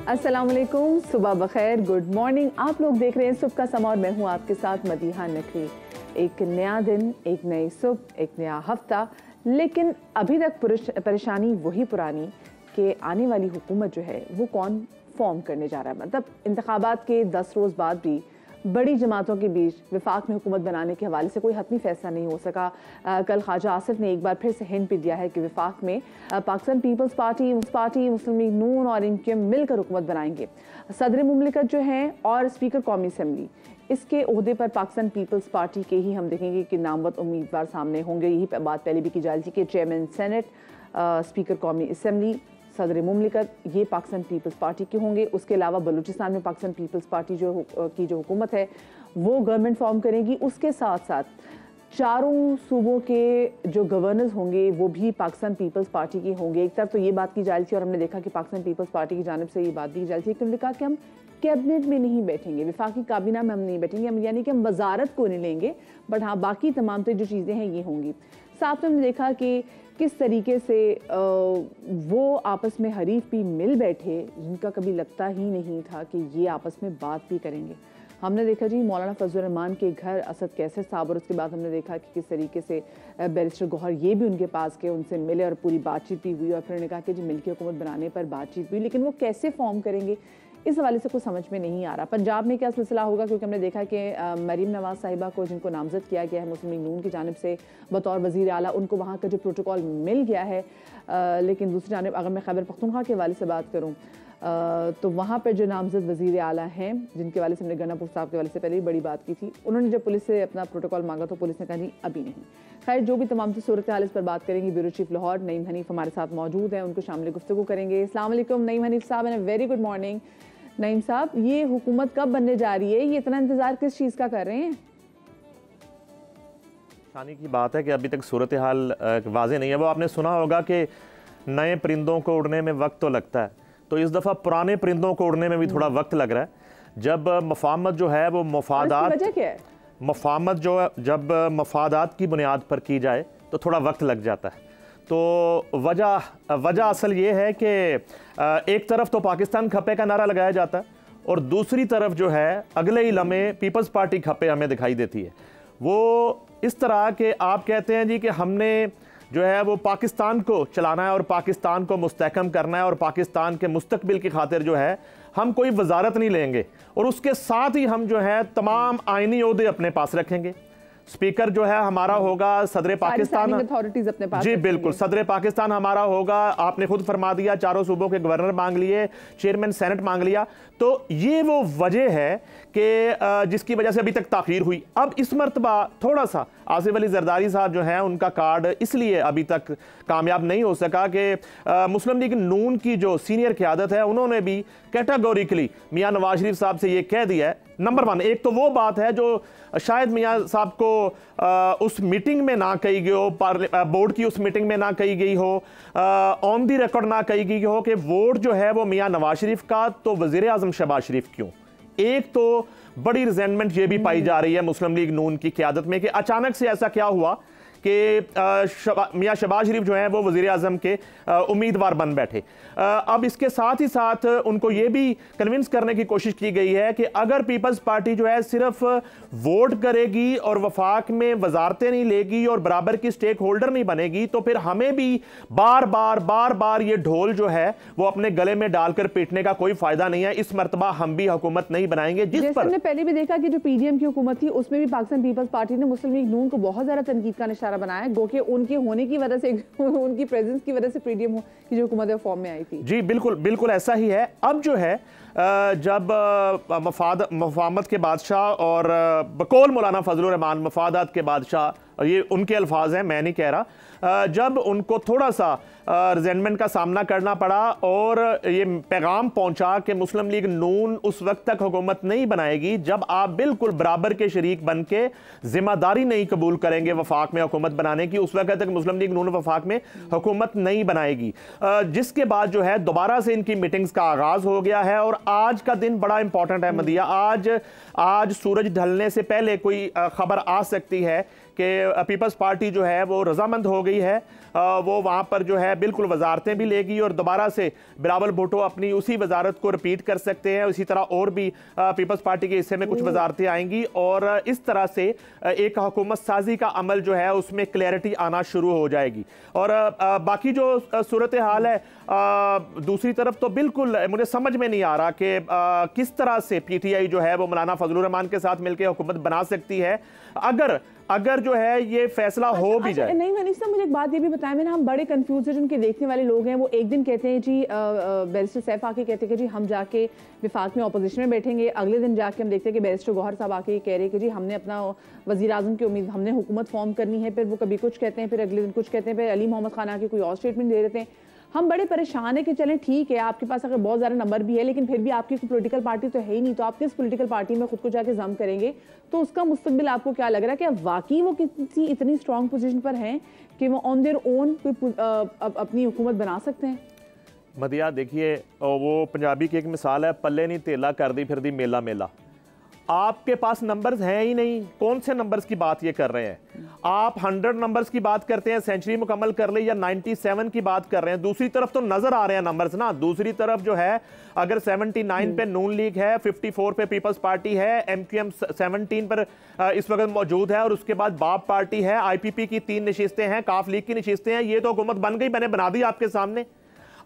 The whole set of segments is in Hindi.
अस्सलाम वालेकुम, सुबह बखैर, गुड मॉर्निंग। आप लोग देख रहे हैं सुबह का समा और मैं हूं आपके साथ मदीहा नकवी। एक नया दिन, एक नई सुबह, एक नया हफ्ता, लेकिन अभी तक परेशानी वही पुरानी कि आने वाली हुकूमत जो है वो कौन फॉर्म करने जा रहा है। मतलब इंतखाबात के 10 रोज़ बाद भी बड़ी जमातों के बीच विफाक में हुकूमत बनाने के हवाले से कोई हतमी फैसला नहीं हो सका। कल ख्वाजा आसिफ ने एक बार फिर से हिंट भी दिया है कि विफाक में पाकिस्तान पीपल्स पार्टी, मुस्लिम लीग नून और इनके मिलकर हुकूमत बनाएंगे। सदर मुमलिकत जो हैं और स्पीकर कौमी असम्बली, इसके ओहदे पर पाकिस्तान पीपल्स पार्टी के ही हम देखेंगे कि नामवद उम्मीदवार सामने होंगे। यही बात पहले भी की जा रही थी कि चेयरमैन सेनेट, स्पीकर कौमी असम्बली, सदर मुमलिकत ये पाकिस्तान पीपल्स पार्टी के होंगे। उसके अलावा बलूचिस्तान में पाकिस्तान पीपल्स पार्टी की जो हुकूमत है वो गवर्नमेंट फॉर्म करेगी। उसके साथ साथ चारों सूबों के जो गवर्नर्स होंगे वो भी पाकिस्तान पीपल्स पार्टी के होंगे। एक तरफ तो ये बात की जा रही थी और हमने देखा कि पाकिस्तान पीपल्स पार्टी की जानिब से ये बात की जा रही थी कि उन्होंने कहा कि हम कैबिनेट में नहीं बैठेंगे, विफाकी काबीना में हम नहीं बैठेंगे, हम यानी कि हम वजारत को नहीं लेंगे, बट हाँ बाकी तमाम तो जो चीज़ें हैं ये होंगी। साथ में हमने देखा कि किस तरीके से वो आपस में हरीफ भी मिल बैठे जिनका कभी लगता ही नहीं था कि ये आपस में बात भी करेंगे। हमने देखा जी मौलाना फजल रहमान के घर असद कैसर साहब, और उसके बाद हमने देखा कि किस तरीके से बैरिस्टर गौहर ये भी उनके पास गए, उनसे मिले और पूरी बातचीत भी हुई और फिर उन्होंने कहा कि जी मिलकर हुकूमत बनाने पर बातचीत हुई, लेकिन वो कैसे फॉर्म करेंगे इस हवाले से कुछ समझ में नहीं आ रहा। पंजाब में क्या सिलसिला होगा, क्योंकि हमने देखा कि मरीम नवाज साहिबा को जिनको नामजद किया गया है मुस्लिम लीग नून की जानिब से बतौर वज़ीर आला, उनको वहाँ का जो प्रोटोकॉल मिल गया है, लेकिन दूसरी जानिब अगर मैं खैबर पख्तूनख्वा के हवाले से बात करूँ तो वहाँ पर जो नामजद वज़ीर आला हैं जिनके वाले से हमने गन्नापुर साहब के वाले से पहले भी बड़ी बात की थी, उन्होंने जब पुलिस से अपना प्रोटोकॉल मांगा तो पुलिस ने कहा नहीं अभी नहीं। खैर जो भी तमाम सूरत हाल इस पर बात करेंगे। ब्यूरो चीफ लाहौर नईम हनीफ हमारे साथ मौजूद हैं, उनको शामिल गुफ्तगू करेंगे। अस्सलाम वालेकुम नईम हनीफ साहब and very good morning. Naeem साहब, ये हुकूमत कब बनने जा रही है, ये इतना इंतजार किस चीज़ का कर रहे हैं? शानी की बात है कि अभी तक सूरत हाल वाज़ेह नहीं है। वो आपने सुना होगा कि नए परिंदों को उड़ने में वक्त तो लगता है, तो इस दफ़ा पुराने परिंदों को उड़ने में भी थोड़ा वक्त लग रहा है। जब मफाहमत जो है वो मफादात जब मफादात की बुनियाद पर की जाए तो थोड़ा वक्त लग जाता है। तो वजह असल ये है कि एक तरफ तो पाकिस्तान खपे का नारा लगाया जाता है और दूसरी तरफ जो है अगले ही लम्हे पीपल्स पार्टी खपे हमें दिखाई देती है। वो इस तरह के आप कहते हैं जी कि हमने जो है वो पाकिस्तान को चलाना है और पाकिस्तान को मुस्तहकम करना है और पाकिस्तान के मुस्तकबिल की खातिर जो है हम कोई वजारत नहीं लेंगे और उसके साथ ही हम जो है तमाम आइनी ओहदे अपने पास रखेंगे। स्पीकर जो है हमारा होगा सदर पाकिस्तान, अथॉरिटीज अपने पास जी बिल्कुल, सदर पाकिस्तान हमारा होगा। आपने खुद फरमा दिया चारों सूबों के गवर्नर मांग लिए, चेयरमैन सेनेट मांग लिया। तो ये वो वजह है कि जिसकी वजह से अभी तक ताखीर हुई। अब इस मरतबा थोड़ा सा आसिफ अली जरदारी साहब जो हैं उनका कार्ड इसलिए अभी तक कामयाब नहीं हो सका कि मुस्लिम लीग नून की जो सीनियर क़यादत है उन्होंने भी कैटेगोरिकली मियां नवाज शरीफ साहब से ये कह दिया है। नंबर 1, एक तो वो बात है जो शायद मियां साहब को उस मीटिंग में ना कही गई हो, बोर्ड की उस मीटिंग में ना कही गई हो, ऑन दी रिकॉर्ड ना कही गई हो कि वोट जो है वो मियां नवाज शरीफ का तो वज़ीर आज़म शहबाज शरीफ क्यों। एक तो बड़ी रिजेंटमेंट ये भी पाई जा रही है मुस्लिम लीग नून की क़यादत में कि अचानक से ऐसा क्या हुआ कि मियां शहबाज शरीफ जो हैं वो वज़ीर आज़म के उम्मीदवार बन बैठे। अब इसके साथ ही साथ उनको ये भी कन्विंस करने की कोशिश की गई है कि अगर पीपल्स पार्टी जो है सिर्फ वोट करेगी और वफाक में वजारतें नहीं लेगी और बराबर की स्टेक होल्डर नहीं बनेगी तो फिर हमें भी बार बार ये ढोल जो है वो अपने गले में डालकर पीटने का कोई फायदा नहीं है। इस मरतबा हम भी हुकूमत नहीं बनाएंगे। जिस पर हमने पहले भी देखा कि जो पीडीएम की हुकूमत थी उसमें भी पाकिस्तान पीपल्स पार्टी ने मुस्लिम लीग नून को बहुत ज्यादा तनकीद का निशाना बनाया, गो के उनके होने की वजह से, उनकी प्रेजेंस की वजह से पीडीएम की जो हुकूमत है फॉर्म में आई थी। जी बिल्कुल ऐसा ही है। अब जो है जब मफाहमत के बादशाह और बकौल मौलाना फजल रहमान मफादात के बादशाह, ये उनके अल्फाज हैं, मैं नहीं कह रहा, जब उनको थोड़ा सा रिजेंटमेंट का सामना करना पड़ा और ये पैगाम पहुंचा कि मुस्लिम लीग नून उस वक्त तक हुकूमत नहीं बनाएगी जब आप बिल्कुल बराबर के शरीक बन के जिम्मेदारी नहीं कबूल करेंगे वफाक में हुकूमत बनाने की, उस वक्त तक मुस्लिम लीग नून वफाक में हुकूमत नहीं बनाएगी। जिसके बाद जो है दोबारा से इनकी मीटिंग्स का आगाज हो गया है और आज का दिन बड़ा इंपॉर्टेंट है मदिया। आज सूरज ढलने से पहले कोई खबर आ सकती है कि पीपल्स पार्टी जो है वो रजामंद हो गई है, वो वहाँ पर जो है बिल्कुल वजारतें भी लेगी और दोबारा से बिलावल भुट्टो अपनी उसी वजारत को रिपीट कर सकते हैं। इसी तरह और भी पीपल्स पार्टी के हिस्से में कुछ वजारतें आएंगी और इस तरह से एक हुकूमत साजी का अमल जो है उसमें क्लैरिटी आना शुरू हो जाएगी। और बाकी जो सूरत हाल है दूसरी तरफ तो बिल्कुल मुझे समझ में नहीं आ रहा कि किस तरह से पीटीआई जो है वो मौलाना फजलुर रहमान के साथ मिलकर हुकूमत बना सकती है अगर जो है ये फैसला हो भी जाए। नहीं मनीष साहब, मुझे एक बात ये भी बताएं, मैंने हम बड़े कंफ्यूज है जिनके देखने वाले लोग हैं। वो एक दिन कहते हैं जी बैरिस्टर सैफ आके कहते हैं कि जी हम जाके विफाक में अपोजिशन में बैठेंगे, अगले दिन जाके हम देखते हैं कि बैरिस्टर गौहर साहब आके कह रहे हैं कि जी हमने अपना वज़ीर आज़म की उम्मीद, हमने हुकूमत फॉर्म करनी है। फिर वो कभी कुछ कहते हैं, फिर अगले दिन कुछ कहते हैं, फिर अली मोहम्मद खान आके कोई और स्टेटमेंट दे देते हैं। हम बड़े परेशान है कि चलें ठीक है आपके पास अगर बहुत ज़्यादा नंबर भी है लेकिन फिर भी आपकी कोई पॉलिटिकल पार्टी तो है ही नहीं, तो आप किस पॉलिटिकल पार्टी में खुद को जाके जम करेंगे? तो उसका मुस्तकबिल आपको क्या लग रहा है कि अब वाकई वो किसी इतनी स्ट्रॉन्ग पोजीशन पर हैं कि वो ऑन देयर ओन अपनी हुकूमत बना सकते हैं? मदिया देखिए, वो पंजाबी की एक मिसाल है, पल्ले नहीं तेला कर दी फिर दी मेला मेला। आपके पास नंबर्स हैं ही नहीं, कौन से नंबर्स की बात ये कर रहे हैं आप? 100 नंबर्स की बात करते हैं, सेंचुरी मुकम्मल कर ले, या 97 की बात कर रहे हैं। दूसरी तरफ तो नजर आ रहे हैं नंबर्स ना, दूसरी तरफ जो है अगर 79 पे नून लीग है, 54 पे पीपल्स पार्टी है, MQM 17 पर इस वक्त मौजूद है और उसके बाद बाप पार्टी है, IPP की 3 नशिस्तें हैं, काफ लीग की नशिस्तें हैं। ये तो हुकूमत बन गई, मैंने बना दी आपके सामने।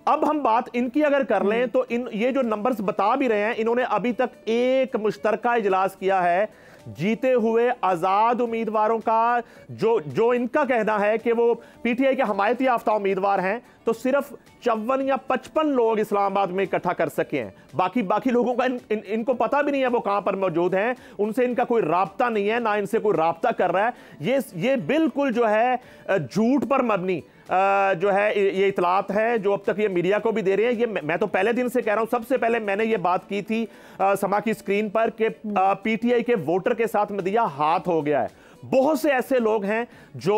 अब हम बात इनकी अगर कर लें तो ये जो नंबर्स बता भी रहे हैं, इन्होंने अभी तक एक मुश्तरका इजलास किया है जीते हुए आजाद उम्मीदवारों का, जो इनका कहना है कि वो पीटीआई के हमायती याफ्ता उम्मीदवार हैं, तो सिर्फ 54 या 55 लोग इस्लामाबाद में इकट्ठा कर सके हैं। बाकी लोगों का इनको पता भी नहीं है वो कहां पर मौजूद हैं, उनसे इनका कोई राब्ता नहीं है, ना इनसे कोई राब्ता कर रहा है। ये बिल्कुल जो है झूठ पर मबनी जो है ये इतलात है जो अब तक ये मीडिया को भी दे रहे हैं। ये मैं तो पहले दिन से कह रहा हूं, सबसे पहले मैंने ये बात की थी समा की स्क्रीन पर कि पीटीआई के वोटर के साथ मदिया हाथ हो गया है। बहुत से ऐसे लोग हैं जो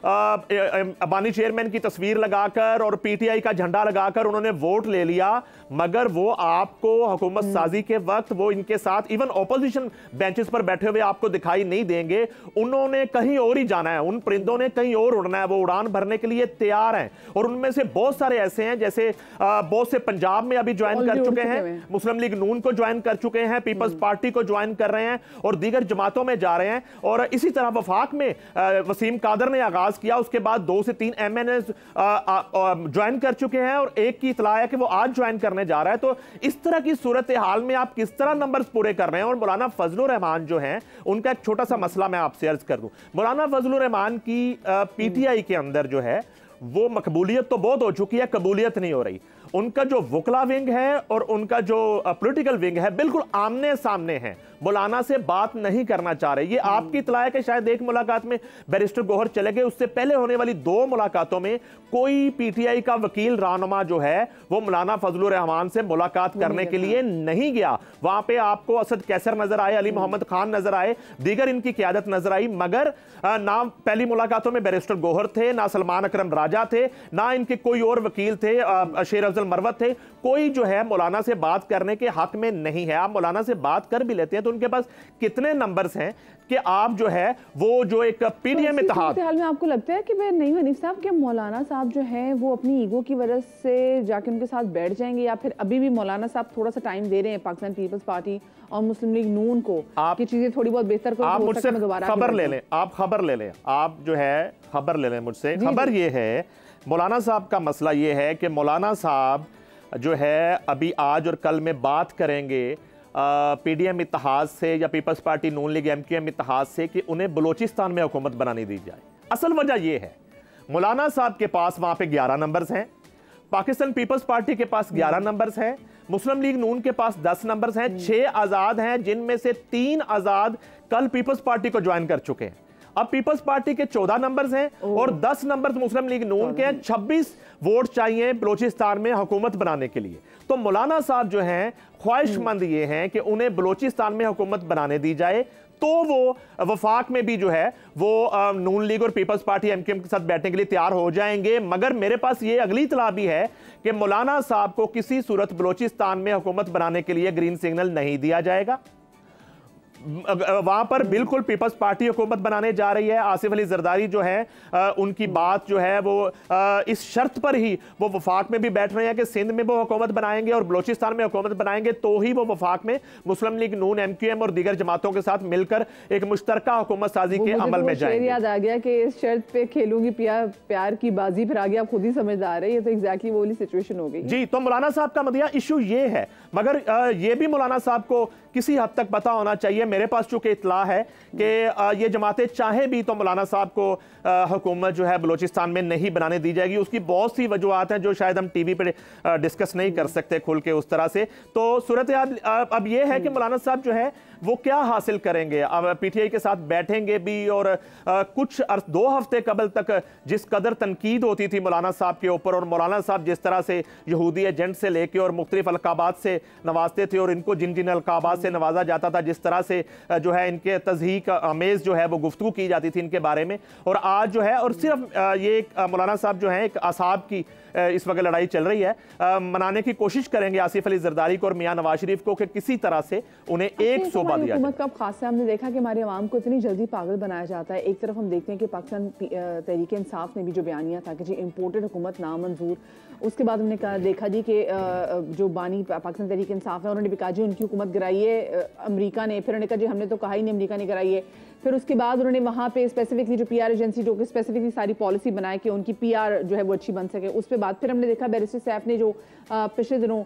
अबानी चेयरमैन की तस्वीर लगाकर और पीटीआई का झंडा लगाकर उन्होंने वोट ले लिया, मगर वो आपको हुकूमत साजी के वक्त वो इनके साथ इवन ऑपोजिशन बेंचेस पर बैठे हुए आपको दिखाई नहीं देंगे। उन्होंने कहीं और ही जाना है, उन परिंदों ने कहीं और उड़ना है, वो उड़ान भरने के लिए तैयार हैं। और उनमें से बहुत सारे ऐसे हैं, जैसे बहुत से पंजाब में अभी ज्वाइन कर चुके हैं, मुस्लिम लीग नून को ज्वाइन कर चुके हैं, पीपल्स पार्टी को ज्वाइन कर रहे हैं और दीगर जमातों में जा रहे हैं। और इसी तरह वफाक में वसीम कादर ने आगाज किया, उसके बाद 2 से 3 MNA ज्वाइन कर चुके हैं और एक की इतला है कि वो आज ज्वाइन करने जा रहा है। तो इस तरह की सूरत हाल में आप किस तरह नंबर्स पूरे कर रहे हैं? और मौलाना फजलुर रहमान जो हैं, उनका एक छोटा सा मसला मैं आपसे अर्ज कर दूं। मौलाना फजलुर रहमान की पीटीआई के अंदर जो है वो मकबूलियत तो बहुत हो चुकी है, कबूलियत नहीं हो रही। उनका जो वकला विंग है और उनका जो पॉलिटिकल विंग है बिल्कुल आमने सामने है, मौलाना से बात नहीं करना चाह रहे। ये आपकी इतला है कि शायद एक मुलाकात में बैरिस्टर गौहर चले गए, उससे पहले होने वाली 2 मुलाकातों में कोई पीटीआई का वकील रहनुमा जो है वो मौलाना फजलुर रहमान से मुलाकात करने के लिए नहीं गया। वहां पे आपको असद कैसर नजर आए, अली मोहम्मद खान नजर आए, दीगर इनकी क़यादत नजर आई, मगर ना पहली मुलाकातों में बैरिस्टर गौहर थे, ना सलमान अकरम राजा थे, ना इनके कोई और वकील थे, शेर अफजल मरवत थे। कोई जो है मौलाना से बात करने के हक में नहीं है। आप मौलाना से बात कर भी लेते हैं तो उनके पास कितने नंबर्स हैं कि आप जो है वो जो एक पीडीएम इत्तेहाद हाल में आपको लगता है कि भाई नहीं हनीफ साहब कि मौलाना साहब जो है वो अपनी ईगो की वजह से जाके उनके साथ बैठ जाएंगे, या फिर अभी भी मौलाना साहब थोड़ा सा टाइम दे रहे हैं पाकिस्तान पीपल्स पार्टी और मुस्लिम लीग नून को कि चीजें थोड़ी बहुत बेहतर करो? आप मुझसे खबर ले लें, आप खबर ले लें, आप जो है खबर ले लें मुझसे। खबर ये है, मौलाना साहब का मसला ये है कि मौलाना साहब जो है अभी आज और कल में बात करेंगे पीडीएम इत्तेहाद से या पीपल्स पार्टी नून लीग MQM इत्तेहाद से कि उन्हें बलूचिस्तान में हुकूमत बनानी दी जाए। असल वजह यह है, मौलाना साहब के पास वहां पे 11 नंबर्स हैं, पाकिस्तान पीपल्स पार्टी के पास 11 नंबर्स हैं, मुस्लिम लीग नून के पास 10 नंबर्स हैं, 6 आजाद हैं, जिनमें से 3 आजाद कल पीपल्स पार्टी को ज्वाइन कर चुके हैं। अब पीपल्स पार्टी के 14 नंबर्स हैं और 10 नंबर मुस्लिम लीग नून के हैं। 26 वोट चाहिए बलूचिस्तान में हुकूमत बनाने के लिए। तो मौलाना साहब जो हैं ख्वाहिशमंद ये हैं कि उन्हें बलूचिस्तान में हुकूमत बनाने दी जाए, तो वो वफाक में भी जो है वो नून लीग और पीपल्स पार्टी MQM के साथ बैठने के लिए तैयार हो जाएंगे। मगर मेरे पास ये अगली इतला भी है कि मौलाना साहब को किसी सूरत बलूचिस्तान में हुकूमत बनाने के लिए ग्रीन सिग्नल नहीं दिया जाएगा। वहां पर बिल्कुल पीपल्स पार्टी हुकूमत बनाने जा रही है। आसिफ अली जरदारी जो है उनकी बात जो है वो इस शर्त पर ही वो वफाक में भी बैठ रहे हैं कि सिंध में वो हुकूमत बनाएंगे और बलोचिस्तान में हुकूमत बनाएंगे, तो ही वो वफाक में मुस्लिम लीग नून, MQM और दीगर जमातों के साथ मिलकर एक मुश्तरका हुकूमत साजी के अमल में जाएंगे। याद आ गया कि इस शर्त पे खेलूंगी प्यार की बाजी, फिर आगे आप खुद ही समझदार है। ये तो एग्जैक्टली वो वाली सिचुएशन हो गई जी। तो मौलाना साहब का मदिया इशू ये है, मगर ये भी मौलाना साहब को किसी हद तक पता होना चाहिए। मेरे पास चूंकि इत्तला है कि ये जमातें चाहे भी तो मौलाना साहब को हुकूमत जो है बलोचिस्तान में नहीं बनाने दी जाएगी। उसकी बहुत सी वजूहत हैं जो शायद हम टीवी पे डिस्कस नहीं कर सकते खुल के उस तरह से। तो सूरत अब ये है कि मौलाना साहब जो है वो क्या हासिल करेंगे। अब PTI के साथ बैठेंगे भी और कुछ 2 हफ्ते कबल तक जिस कदर तनकीद होती थी मौलाना साहब के ऊपर, और मौलाना साहब जिस तरह से यहूदी एजेंट से लेके और मुख्तलिफ अलकाबात से नवाजते थे और इनको जिन जिन अलकाबात से नवाजा जाता था, जिस तरह से जो है इनके तज़हीक आमेज जो है वो गुफ्तगू की जाती थी इनके बारे में, और आज जो है और सिर्फ ये मौलाना साहब जो है एक असाब की इस वक्त लड़ाई चल रही है, मनाने की कोशिश करेंगे आसिफ अली जरदारी को और मियां नवाज शरीफ को कि किसी तरह से उन्हें एक सोबा दिया जाए। कब खास है हमने देखा कि हमारे अवाम को इतनी जल्दी पागल बनाया जाता है। एक तरफ हम देखते हैं कि पाकिस्तान तहरीक इंसाफ ने भी जो बयानिया था कि जी इम्पोर्टेड हुकूमत नामंजूर, उसके बाद हमने देखा जी कि जो बानी पाकिस्तान तहरीक इंसाफ है उन्होंने भी कहा जी उनकी हुकूमत गिराई है अमेरिका ने, फिर उन्होंने कहा जी हमने तो कहा ही नहीं अमेरिका ने गिराई है। फिर उसके बाद उन्होंने वहाँ पे स्पेसिफिकली जो PR एजेंसी जो कि स्पेसिफिकली सारी पॉलिसी बनाए कि उनकी PR जो है वो अच्छी बन सके, उस पर बात। फिर हमने देखा बैरिस्टर सैफ ने जो पिछले दिनों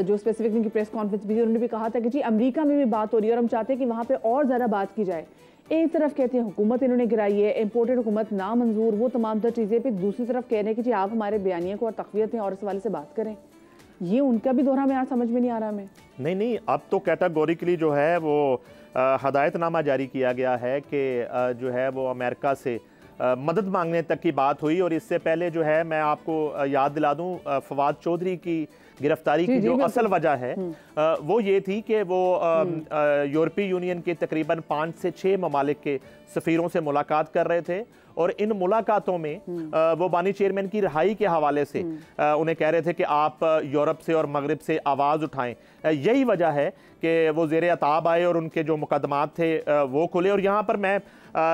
जो स्पेसिफिकली उनकी प्रेस कॉन्फ्रेंस भी थी, उन्होंने भी कहा था कि जी अमेरिका में भी बात हो रही है और हम चाहते हैं कि वहाँ पे और ज़्यादा बात की जाए। एक तरफ कहते हैं हुकूमत इन्होंने गिराई है, इम्पोर्टेड हुकूमत नामंजूर, वो तमाम तर चीज़ें, फिर दूसरी तरफ कह रहे हैं कि जी आप हमारे बयानिया को और तक़वियत हैं और इस हवाले से बात करें। ये उनका भी दोहरा मेयार समझ में नहीं आ रहा हमें। नहीं, अब तो कैटेगोरिकली जो है वो हदायतनामा जारी किया गया है कि जो है वो अमेरिका से मदद मांगने तक की बात हुई। और इससे पहले जो है मैं आपको याद दिला दूं, फवाद चौधरी की गिरफ्तारी की जो असल वजह है वो ये थी कि वो यूरोपीय यूनियन के तकरीबन 5 से 6 ममालिक के सफ़ीरों से मुलाकात कर रहे थे, और इन मुलाकातों में वो बानी चेयरमैन की रिहाई के हवाले से उन्हें कह रहे थे कि आप यूरोप से और मगरिब से आवाज़ उठाएं। यही वजह है कि वो ज़ेरे अताब आए और उनके जो मुकदमात थे वो खुले। और यहाँ पर मैं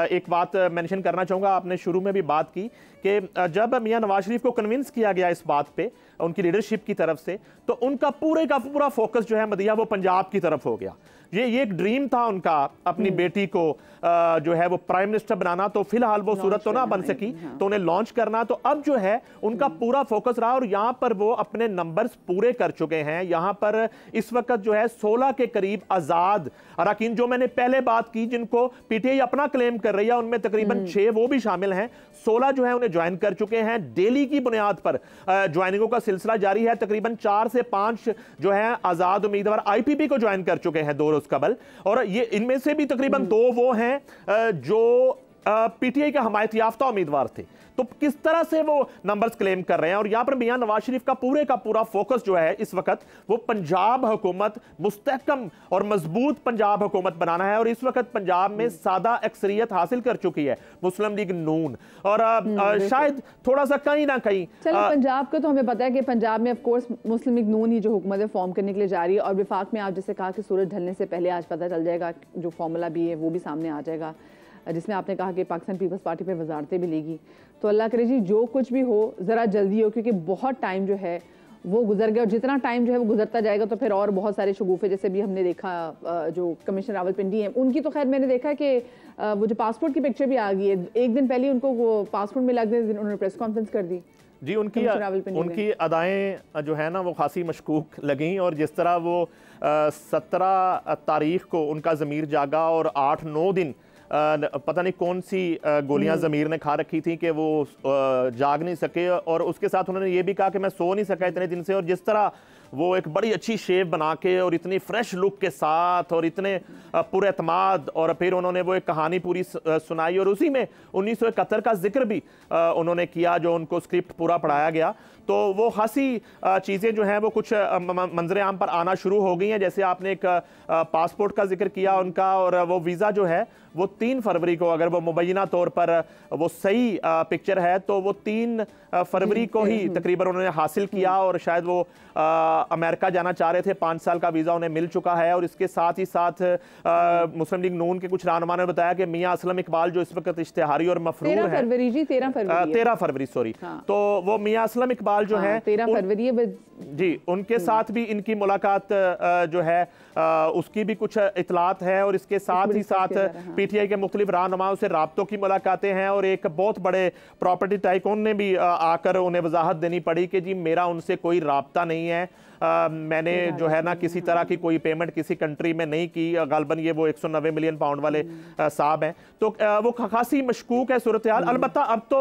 एक बात मेंशन करना चाहूँगा, आपने शुरू में भी बात की कि जब मियां नवाज शरीफ को कन्विंस किया गया इस बात पे उनकी लीडरशिप की तरफ से, तो उनका पूरे का पूरा फोकस जो है मदिया वो पंजाब की तरफ हो गया। ये एक ड्रीम था उनका अपनी बेटी को जो है वो प्राइम मिनिस्टर बनाना, तो फिलहाल वो सूरत तो ना बन सकी, तो उन्हें लॉन्च करना। तो अब जो है उनका पूरा फोकस रहा और यहाँ पर वो अपने नंबर्स पूरे कर चुके हैं। यहाँ पर इस वक्त जो है 16 के करीब आजाद अरकान, जो मैंने पहले बात की, जिनको PTI अपना क्लेम कर रही है, उनमें तकरीबन 6 वो भी शामिल हैं। 16 जो है उन्हें ज्वाइन कर चुके हैं। डेली की बुनियाद पर ज्वाइनिंगों का सिलसिला जारी है। तकरीबन 4 से 5 जो है आजाद उम्मीदवार IPP को ज्वाइन कर चुके हैं 2 रोज कबल, और ये इनमें से भी तकरीबन 2 वो हैं जो PTI के हमायत याफ्ता उम्मीदवार थे। तो किस तरह से वो नंबर्स क्लेम कर रहे हैं। और यहां पर मियां नवाज शरीफ का पूरा फोकस जो है इस वक्त वो पंजाब हुकूमत, मुस्तहकम और मजबूत पंजाब हुकूमत बनाना है। और इस वक्त पंजाब में सादा अक्सरियत हासिल कर चुकी है मुस्लिम लीग नून, और शायद थोड़ा सा कहीं ना कहीं पंजाब का तो हमें पता है कि पंजाब में ऑफकोर्स मुस्लिम लीग नून ही जो हुकूमत है फॉर्म करने के लिए जा रही है। और विफाक में आप जैसे कहा कि सूरज ढलने से पहले आज पता चल जाएगा, जो फॉर्मूला भी है वो भी सामने आ जाएगा, जिसमें आपने कहा कि पाकिस्तान पीपल्स पार्टी पे वजारतें भी लेगी। तो अल्लाह करे जी जो कुछ भी हो ज़रा जल्दी हो, क्योंकि बहुत टाइम जो है वो गुजर गया, और जितना टाइम जो है वो गुजरता जाएगा तो फिर और बहुत सारे शगुफे, जैसे भी हमने देखा जो कमिश्नर रावलपिंडी हैं उनकी, तो खैर मैंने देखा कि वो जो पासपोर्ट की पिक्चर भी आ गई है, एक दिन पहले उनको वो पासपोर्ट में लगने दिन उन्होंने प्रेस कॉन्फ्रेंस कर दी जी। उनकी अदाएं जो है ना वो खासी मशकूक लगीं, और जिस तरह वो 17 तारीख को उनका ज़मीर जागा और 8-9 दिन पता नहीं कौन सी गोलियां ज़मीर ने खा रखी थी कि वो जाग नहीं सके, और उसके साथ उन्होंने ये भी कहा कि मैं सो नहीं सका इतने दिन से। और जिस तरह वो एक बड़ी अच्छी शेप बना के और इतनी फ्रेश लुक के साथ और इतने पुरएतमाद, और फिर उन्होंने वो एक कहानी पूरी सुनाई, और उसी में 1971 का जिक्र भी उन्होंने किया जो उनको स्क्रिप्ट पूरा पढ़ाया गया। तो वो खासी चीज़ें जो हैं वो कुछ मंजर आम पर आना शुरू हो गई हैं। जैसे आपने एक पासपोर्ट का जिक्र किया उनका, और वो वीज़ा जो है वो 3 फरवरी को, अगर वो मुबैना तौर पर वो सही पिक्चर है तो वो 3 फरवरी को ही तकरीबन उन्होंने हासिल किया, और शायद वो अमेरिका जाना चाह रहे थे, 5 साल का वीज़ा उन्हें मिल चुका है। और इसके साथ ही साथ मुस्लिम लीग नून के कुछ रहनुमा ने बताया कि मियां असलम इकबाल जो इस वक्त इश्तिहारी और मफरूर है, 13 फरवरी सॉरी, तो वो मियां असलम इकबाल जो है 13 फरवरी जी, उनके साथ भी इनकी मुलाकात जो है उसकी भी कुछ इतलात है। और इसके साथ ही साथ पीटीआई के मुख्तलिफ रहनुमाओं से राब्तों की मुलाकातें हैं। और एक बहुत बड़े प्रॉपर्टी टाइकून ने भी आकर उन्हें वजाहत देनी पड़ी कि जी मेरा उनसे कोई राब्ता नहीं है, मैंने जो है ना किसी तरह की कोई पेमेंट किसी कंट्री में नहीं की। गालबन ये वो 190 मिलियन पाउंड वाले साहब हैं, तो वो खासी मशकूक है सूरत हाल। अलबत्ता अब तो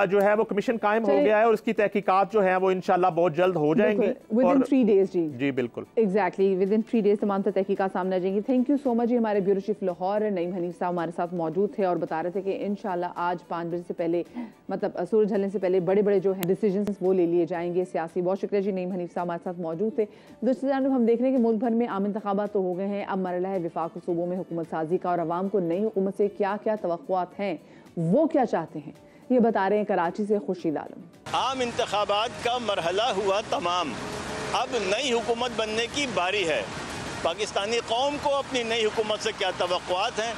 जो है वो कमीशन कायम हो गया है और इसकी तहकीकात जो है वो इंशाल्लाह बहुत जल्द हो जाएंगी विदिन 3 डेज। जी बिल्कुल, एग्जैक्टली विदिन 3 डेज तमाम तहकीकात सामने आ जाएंगी। थैंक यू सो मच जी। हमारे ब्यूरो चीफ लाहौर नईम हनीफ साहब हमारे साथ मौजूद थे और बता रहे थे कि इंशाल्लाह आज 5 बजे से पहले, मतलब सूरज ढलने से पहले बड़े बड़े जो है डिसीजन वो ले लिए जाएंगे सियासी। बहुत शुक्रिया जी, नईम हनीफ साहब हमारे साथ मौजूद थे। दूसरी जानब हम देख रहे हैं कि मुल्क भर में आम इंतखाबात तो हो गए हैं, अब मरहला है विफाक सूबों में हुकूमत साजी का। और अवाम को नई हुकूमत से क्या क्या तवक्कुआत हैं, वो क्या चाहते हैं, ये बता रहे हैं कराची से खुर्शीद आलम। आम इंतखाबात का मरहला हुआ तमाम, अब नई हुकूमत बनने की बारी है। पाकिस्तानी कौम को अपनी नई हुकूमत से क्या तवक्कुआत हैं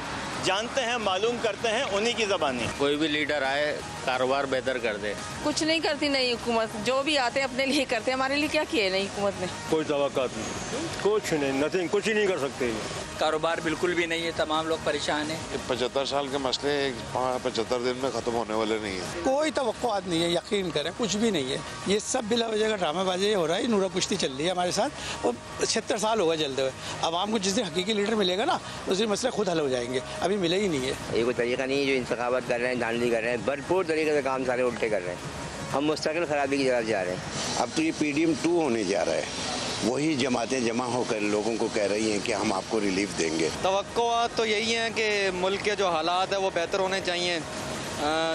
जानते हैं, मालूम करते हैं उन्हीं की ज़बानी। कोई भी लीडर आए कारोबार बेहतर कर दे। कुछ नहीं करती नई हुकूमत, जो भी आते हैं अपने लिए करते हैं। हमारे लिए क्या किया है नई हुकूमत ने? कोई तवक्कुआत नहीं, कुछ नहीं, नथिंग, कुछ ही नहीं कर सकते। कारोबार बिल्कुल भी नहीं है, तमाम लोग परेशान हैं। 75 साल के मसले 75 दिन में ख़त्म होने वाले नहीं है। कोई तवक्कुआत नहीं है, यकीन करें कुछ भी नहीं है। ये सब बिला वजह का ड्रामाबाजी हो रहा है, नूरा पुश्ती चल रही है हमारे साथ। और 76 साल हो गए चलते हुए। आवाम को जिस दिन हकीकी लीडर मिलेगा ना, उस दिन मसले खुद हल हो जाएंगे, अभी मिले ही नहीं है। ये कोई तरीका नहीं है जो इंतखाबात कर रहे हैं, धांधली कर रहे हैं, भरपूर तरीके से काम सारे उल्टे कर रहे हैं। हम मुस्तकिल खराबी की तरफ जा रहे हैं। अब तो ये PDM 2 होने जा रहा है। वही जमातें जमा होकर लोगों को कह रही हैं कि हम आपको रिलीफ देंगे। तवक्कुआत तो यही है कि मुल्क के जो हालात है वो बेहतर होने चाहिए,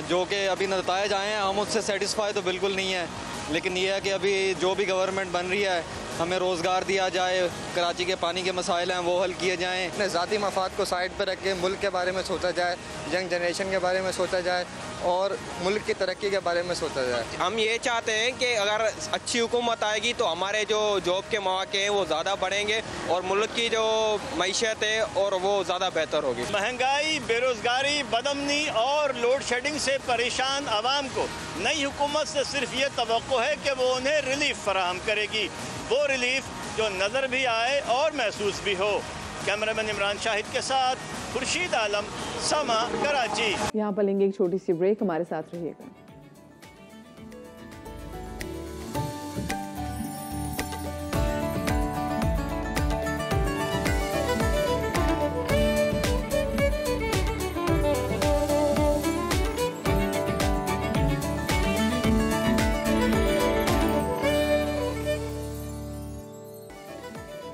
जो कि अभी नतायज आए हैं। हम उससे सेटिस्फाई तो बिल्कुल नहीं है, लेकिन ये है कि अभी जो भी गवर्नमेंट बन रही है हमें रोज़गार दिया जाए, कराची के पानी के मसाइल हैं वो हल किए जाएँ। अपने ज़ाती मफाद को साइड पर रख के मुल्क के बारे में सोचा जाए, यंग जनरेशन के बारे में सोचा जाए और मुल्क की तरक्की के बारे में सोचा जाए। हम ये चाहते हैं कि अगर अच्छी हुकूमत आएगी तो हमारे जो जॉब के मौके हैं वो ज़्यादा बढ़ेंगे और मुल्क की जो मईशत है और वो ज़्यादा बेहतर होगी। महंगाई, बेरोज़गारी, बदअमनी और लोड शेडिंग से परेशान आवाम को नई हुकूमत से सिर्फ ये तवक्को है कि वो उन्हें रिलीफ फराहम करेगी, वो रिलीफ जो नज़र भी आए और महसूस भी हो। कैमरामैन इमरान शाहिद के साथ खुर्शीद आलम, समा, कराची। यहाँ पर लेंगे एक छोटी सी ब्रेक, हमारे साथ रहिएगा।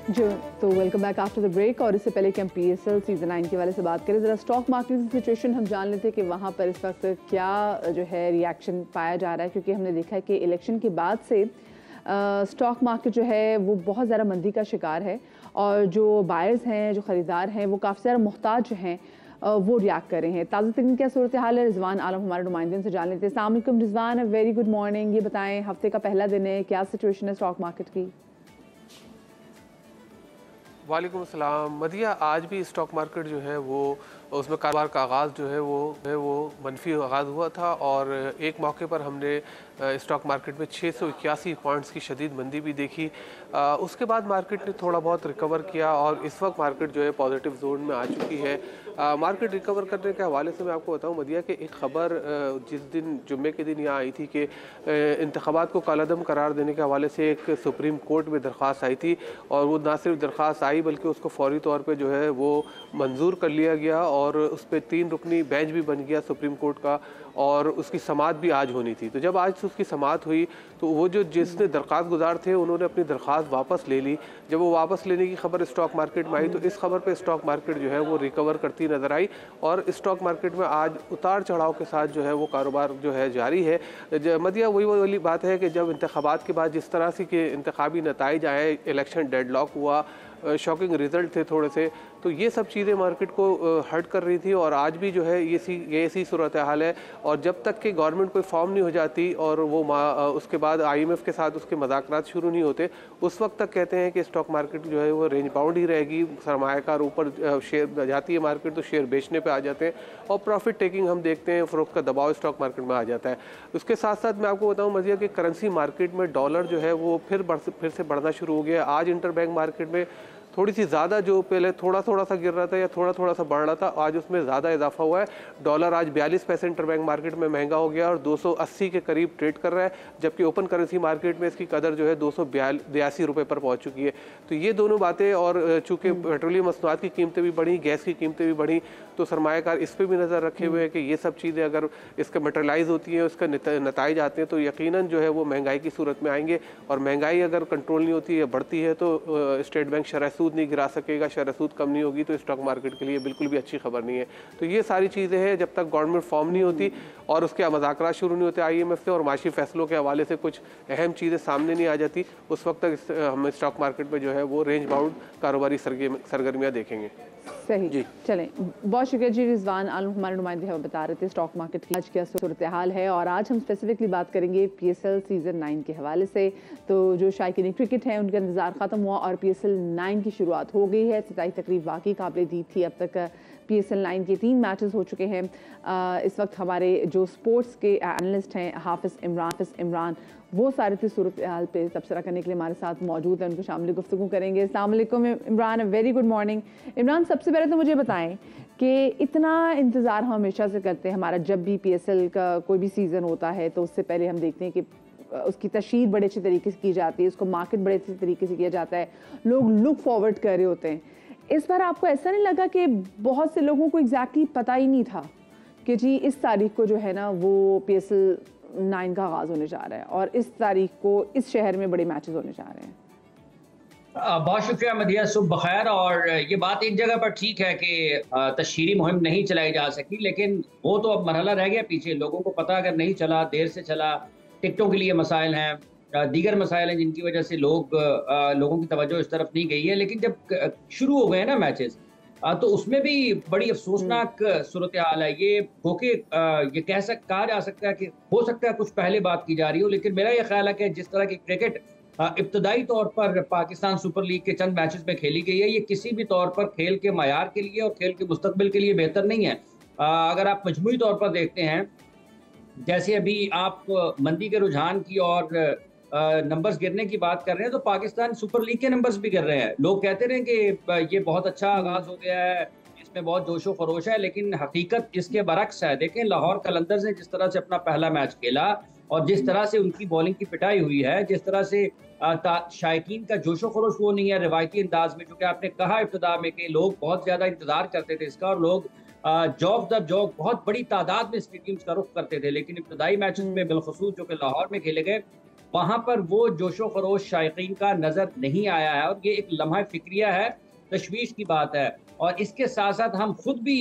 जो तो welcome back after the break. और इससे पहले कि हम PSL सीजन 9 के वाले से बात करें, ज़रा स्टॉक मार्केट की सिचुएशन हम जान लेते हैं कि वहाँ पर इस वक्त क्या जो है रिएक्शन पाया जा रहा है, क्योंकि हमने देखा है कि इलेक्शन के बाद से स्टॉक मार्केट जो है वो बहुत ज़्यादा मंदी का शिकार है और जो बायर्स हैं, जो ख़रीदार हैं, वो काफ़ी ज़्यादा मोहताज जो हैं वो रिएक्ट कर रहे हैं। ताज़ा तरीन क्या सूरत हाल है, रिजवान आलम हमारे नुमाइंदे से जान लेते हैं। अस्सलाम वालेकुम रिजवान, वेरी गुड मॉर्निंग। ये बताएं हफ्ते का पहला दिन है, क्या सिचुएशन है स्टॉक मार्केट की? वालेकुम अस्सलाम मदिया, आज भी स्टॉक मार्केट जो है वो उसमें कारोबार का आगाज़ जो है वो मनफी आगाज़ हुआ था और एक मौके पर हमने स्टॉक मार्केट में 681 पॉइंट्स की शदीद मंदी भी देखी। उसके बाद मार्केट ने थोड़ा बहुत रिकवर किया और इस वक्त मार्केट जो है पॉजिटिव जोन में आ चुकी है। मार्केट रिकवर करने के हवाले से मैं आपको बताऊं मदिया कि एक ख़बर जिस दिन जुम्मे के दिन यहाँ आई थी कि इंतखाबात को कालादम करार देने के हवाले से एक सुप्रीम कोर्ट में दरख्वास्त आई थी और वो ना सिर्फ दरख्वास्त आई बल्कि उसको फौरी तौर पे जो है वो मंजूर कर लिया गया और उस पर 3 रुकनी बेंच भी बन गया सुप्रीम कोर्ट का और उसकी समाअत भी आज होनी थी। तो जब आज उसकी समाअत हुई तो वो जो जिसने दरख्वास्त गुजार थे उन्होंने अपनी दरख्वास्त वापस ले ली। जब वो वापस लेने की खबर स्टॉक मार्केट में आई तो इस खबर पे स्टॉक मार्केट जो है वो रिकवर करती नज़र आई और स्टॉक मार्केट में आज उतार चढ़ाव के साथ जो है वो कारोबार जो है जारी है। मदिया वही वाली बात है कि जब इंतखाबात के बाद जिस तरह से कि इंतखाबी नताइज आए, इलेक्शन डेडलॉक हुआ, शॉकिंग रिजल्ट थे थोड़े से, तो ये सब चीज़ें मार्केट को हर्ट कर रही थी। और आज भी जो है ये ऐसी सूरत हाल है। और जब तक कि गवर्नमेंट कोई फॉर्म नहीं हो जाती और वो उसके बाद IMF के साथ उसके मज़ाकरात शुरू नहीं होते, उस वक्त तक कहते हैं कि स्टॉक मार्केट जो है वो रेंज बाउंड ही रहेगी। सरमायाकार ऊपर शेयर जाती है मार्केट तो शेयर बेचने पे आ जाते हैं और प्रॉफिट टेकिंग हम देखते हैं, फ़रोख्त का दबाव स्टॉक मार्केट में आ जाता है। उसके साथ साथ मैं आपको बताऊं मज़ीद कि करेंसी मार्केट में डॉलर जो है वो फिर से बढ़ना शुरू हो गया। आज इंटरबैंक मार्केट में थोड़ी सी ज़्यादा, जो पहले थोड़ा सा गिर रहा था या थोड़ा सा बढ़ रहा था, आज उसमें ज़्यादा इजाफा हुआ है। डॉलर आज 42 पैसे इंटरबैंक मार्केट में महंगा हो गया और 280 के करीब ट्रेड कर रहा है, जबकि ओपन करेंसी मार्केट में इसकी कदर जो है 282 रुपये पर पहुंच चुकी है। तो ये दोनों बातें, और चूँकि पेट्रोलियम मसनूआत की कीमतें भी बढ़ी, गैस की कीमतें भी बढ़ी, तो सरमायाकार इस पर भी नज़र रखे हुए हैं कि ये सब चीज़ें अगर इसका मटेरियलाइज होती हैं, उसका नताइज आते हैं, तो यकीनन जो है वो महंगाई की सूरत में आएंगे। और महंगाई अगर कंट्रोल नहीं होती या बढ़ती है तो स्टेट बैंक शरह सूद नहीं गिरा सकेगा, शरह सूद कम नहीं होगी, तो स्टॉक मार्केट के लिए बिल्कुल भी अच्छी खबर नहीं है। तो ये सारी चीज़ें हैं, जब तक गवर्नमेंट फॉर्म नहीं होती और उसके मज़ाकरात शुरू नहीं होते IMF से और माशी फैसलों के हवाले से कुछ अहम चीज़ें सामने नहीं आ जाती, उस वक्त तक हम स्टॉक मार्केट में जो है वो रेंज बाउंड कारोबारी सरगर्मियाँ देखेंगे। सही जी, चलें, बहुत शुक्रिया जी रिजवान आलम, हमारे नुमाइंदे हमें बता रहे थे स्टॉक मार्केट की आज क्या सूरत हाल है। और आज हम स्पेसिफिकली बात करेंगे PSL सीज़न 9 के हवाले से। तो जो शायकीन क्रिकेट है उनका इंतज़ार ख़त्म हुआ और PSL 9 की शुरुआत हो गई है। इफ्तिताई तकरीब वाकई काबिल दीद थी। अब तक PSL 9 के 3 मैचेस हो चुके हैं। इस वक्त हमारे जो स्पोर्ट्स के एनालिस्ट हैं हाफिज़ इमरान वो सारी थी सूरत हाल पे तबसरा करने के लिए हमारे साथ मौजूद हैं, उनको शामिल गुफ्तगू करेंगे। अस्सलाम वालेकुम Imran, very good morning. Imran, सबसे पहले तो मुझे बताएं कि इतना इंतज़ार हम हमेशा से करते हैं, हमारा जब भी PSL का कोई भी सीज़न होता है तो उससे पहले हम देखते हैं कि उसकी तशहीर बड़े अच्छे तरीके से की जाती है, उसको मार्केट बड़े अच्छे तरीके से किया जाता है, लोग लुक फॉरवर्ड कर रहे होते हैं। इस बार आपको ऐसा नहीं लगा कि बहुत से लोगों को एग्जैक्टली पता ही नहीं था कि जी इस तारीख को जो है ना वो PSL 9 का आगाज़ होने जा रहा है और इस तारीख को इस शहर में बड़े मैचेस होने जा रहे हैं? बहुत शुक्रिया मदिया, सुबह बखैर। और ये बात एक जगह पर ठीक है कि तशहीरी मुहिम नहीं चलाई जा सकी, लेकिन वो तो अब मरहला रह गया पीछे। लोगों को पता अगर नहीं चला, देर से चला, टिकटों के लिए मसाइल हैं, दीगर मसाइल हैं जिनकी वजह से लोगों की तवज्जो इस तरफ नहीं गई है। लेकिन जब शुरू हो गए ना मैचेस तो उसमें भी बड़ी अफसोसनाक सूरत हाल है। ये कहा जा सकता है कि हो सकता है कुछ पहले बात की जा रही हो, लेकिन मेरा ये ख्याल है कि जिस तरह की क्रिकेट इब्तदाई तौर पर पाकिस्तान सुपर लीग के चंद मैचेस में खेली गई है, ये किसी भी तौर पर खेल के मयार के लिए और खेल के मुस्तकबिल के लिए बेहतर नहीं है। अगर आप मजमूई तौर पर देखते हैं, जैसे अभी आप मंदी के रुझान की और नंबर्स गिरने की बात कर रहे हैं, तो पाकिस्तान सुपर लीग के नंबर्स भी गिर रहे हैं। लोग कहते रहे कि ये बहुत अच्छा आगाज हो गया है, इसमें बहुत जोशो खरोश है, लेकिन हकीकत इसके बरक्स है। देखें, लाहौर कलंदर्स ने जिस तरह से अपना पहला मैच खेला और जिस तरह से उनकी बॉलिंग की पिटाई हुई है, जिस तरह से शायकीन का जोशो खरोश वो नहीं है रिवायती अंदाज में, जो कि आपने कहा इब्तिदा में कि लोग बहुत ज़्यादा इंतजार करते थे इसका और लोग जौक दर जौक बहुत बड़ी तादाद में स्टेडियम्स का रुख करते थे। लेकिन इब्तिदाई मैचेस में बिलखसूस जो कि लाहौर में खेले गए, वहाँ पर वो जोशो खरोश शायकीन का नज़र नहीं आया है और ये एक लम्हा फिक्रिया है, तशवीश की बात है। और इसके साथ साथ हम खुद भी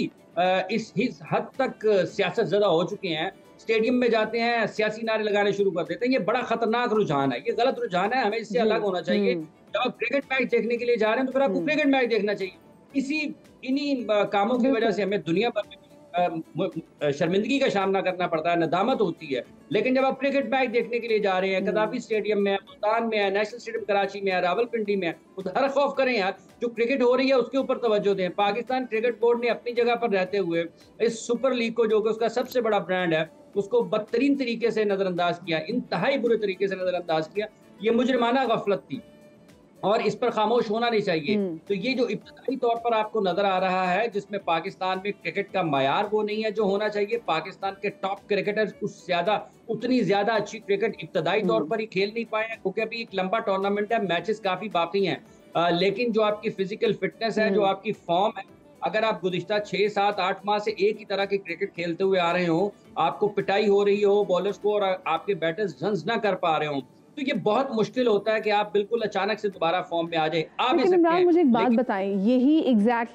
इस हद तक सियासत ज़दा हो चुके हैं, स्टेडियम में जाते हैं, सियासी नारे लगाने शुरू कर देते हैं। ये बड़ा खतरनाक रुझान है, ये गलत रुझान है, हमें इससे अलग होना चाहिए। जब आप क्रिकेट मैच देखने के लिए जा रहे हैं तो फिर आपको क्रिकेट मैच देखना चाहिए। इन्हीं कामों की वजह से हमें दुनिया भर में शर्मिंदगी का सामना करना पड़ता है, नदामत होती है। लेकिन जब आप क्रिकेट मैच देखने के लिए जा रहे हैं, कदाफी स्टेडियम में है, मुल्तान में है, नेशनल स्टेडियम कराची में है, रावलपिंडी में है, उधर खौफ करें यार, जो क्रिकेट हो रही है उसके ऊपर तवज्जो दें। पाकिस्तान क्रिकेट बोर्ड ने अपनी जगह पर रहते हुए इस सुपर लीग को, जो कि उसका सबसे बड़ा ब्रांड है, उसको बदतरीन तरीके से नजरअंदाज किया, इंतहाई बुरे तरीके से नजरअंदाज किया। ये मुजरिमाना गफलत थी और इस पर खामोश होना नहीं चाहिए। तो ये जो इब्तदाई तौर पर आपको नजर आ रहा है, जिसमें पाकिस्तान में क्रिकेट का मयार वो नहीं है जो होना चाहिए, पाकिस्तान के टॉप क्रिकेटर्स उतनी ज्यादा अच्छी क्रिकेट इब्तदाई तौर पर ही खेल नहीं पाए हैं, क्योंकि अभी एक लंबा टूर्नामेंट है, मैचेस काफी बाकी हैं। लेकिन जो आपकी फिजिकल फिटनेस है, जो आपकी फॉर्म है, अगर आप गुज़िश्ता 6, 7, 8 माह से एक ही तरह के क्रिकेट खेलते हुए आ रहे हो, आपको पिटाई हो रही हो बॉलर्स को और आपके बैटर्स रन्स ना कर पा रहे हो, तो ये बहुत मुश्किल होता है कि आप बिल्कुल अचानक से दोबारा फॉर्म में आ जाए। लेकिन इमरान मुझे एक बात बताएं, यही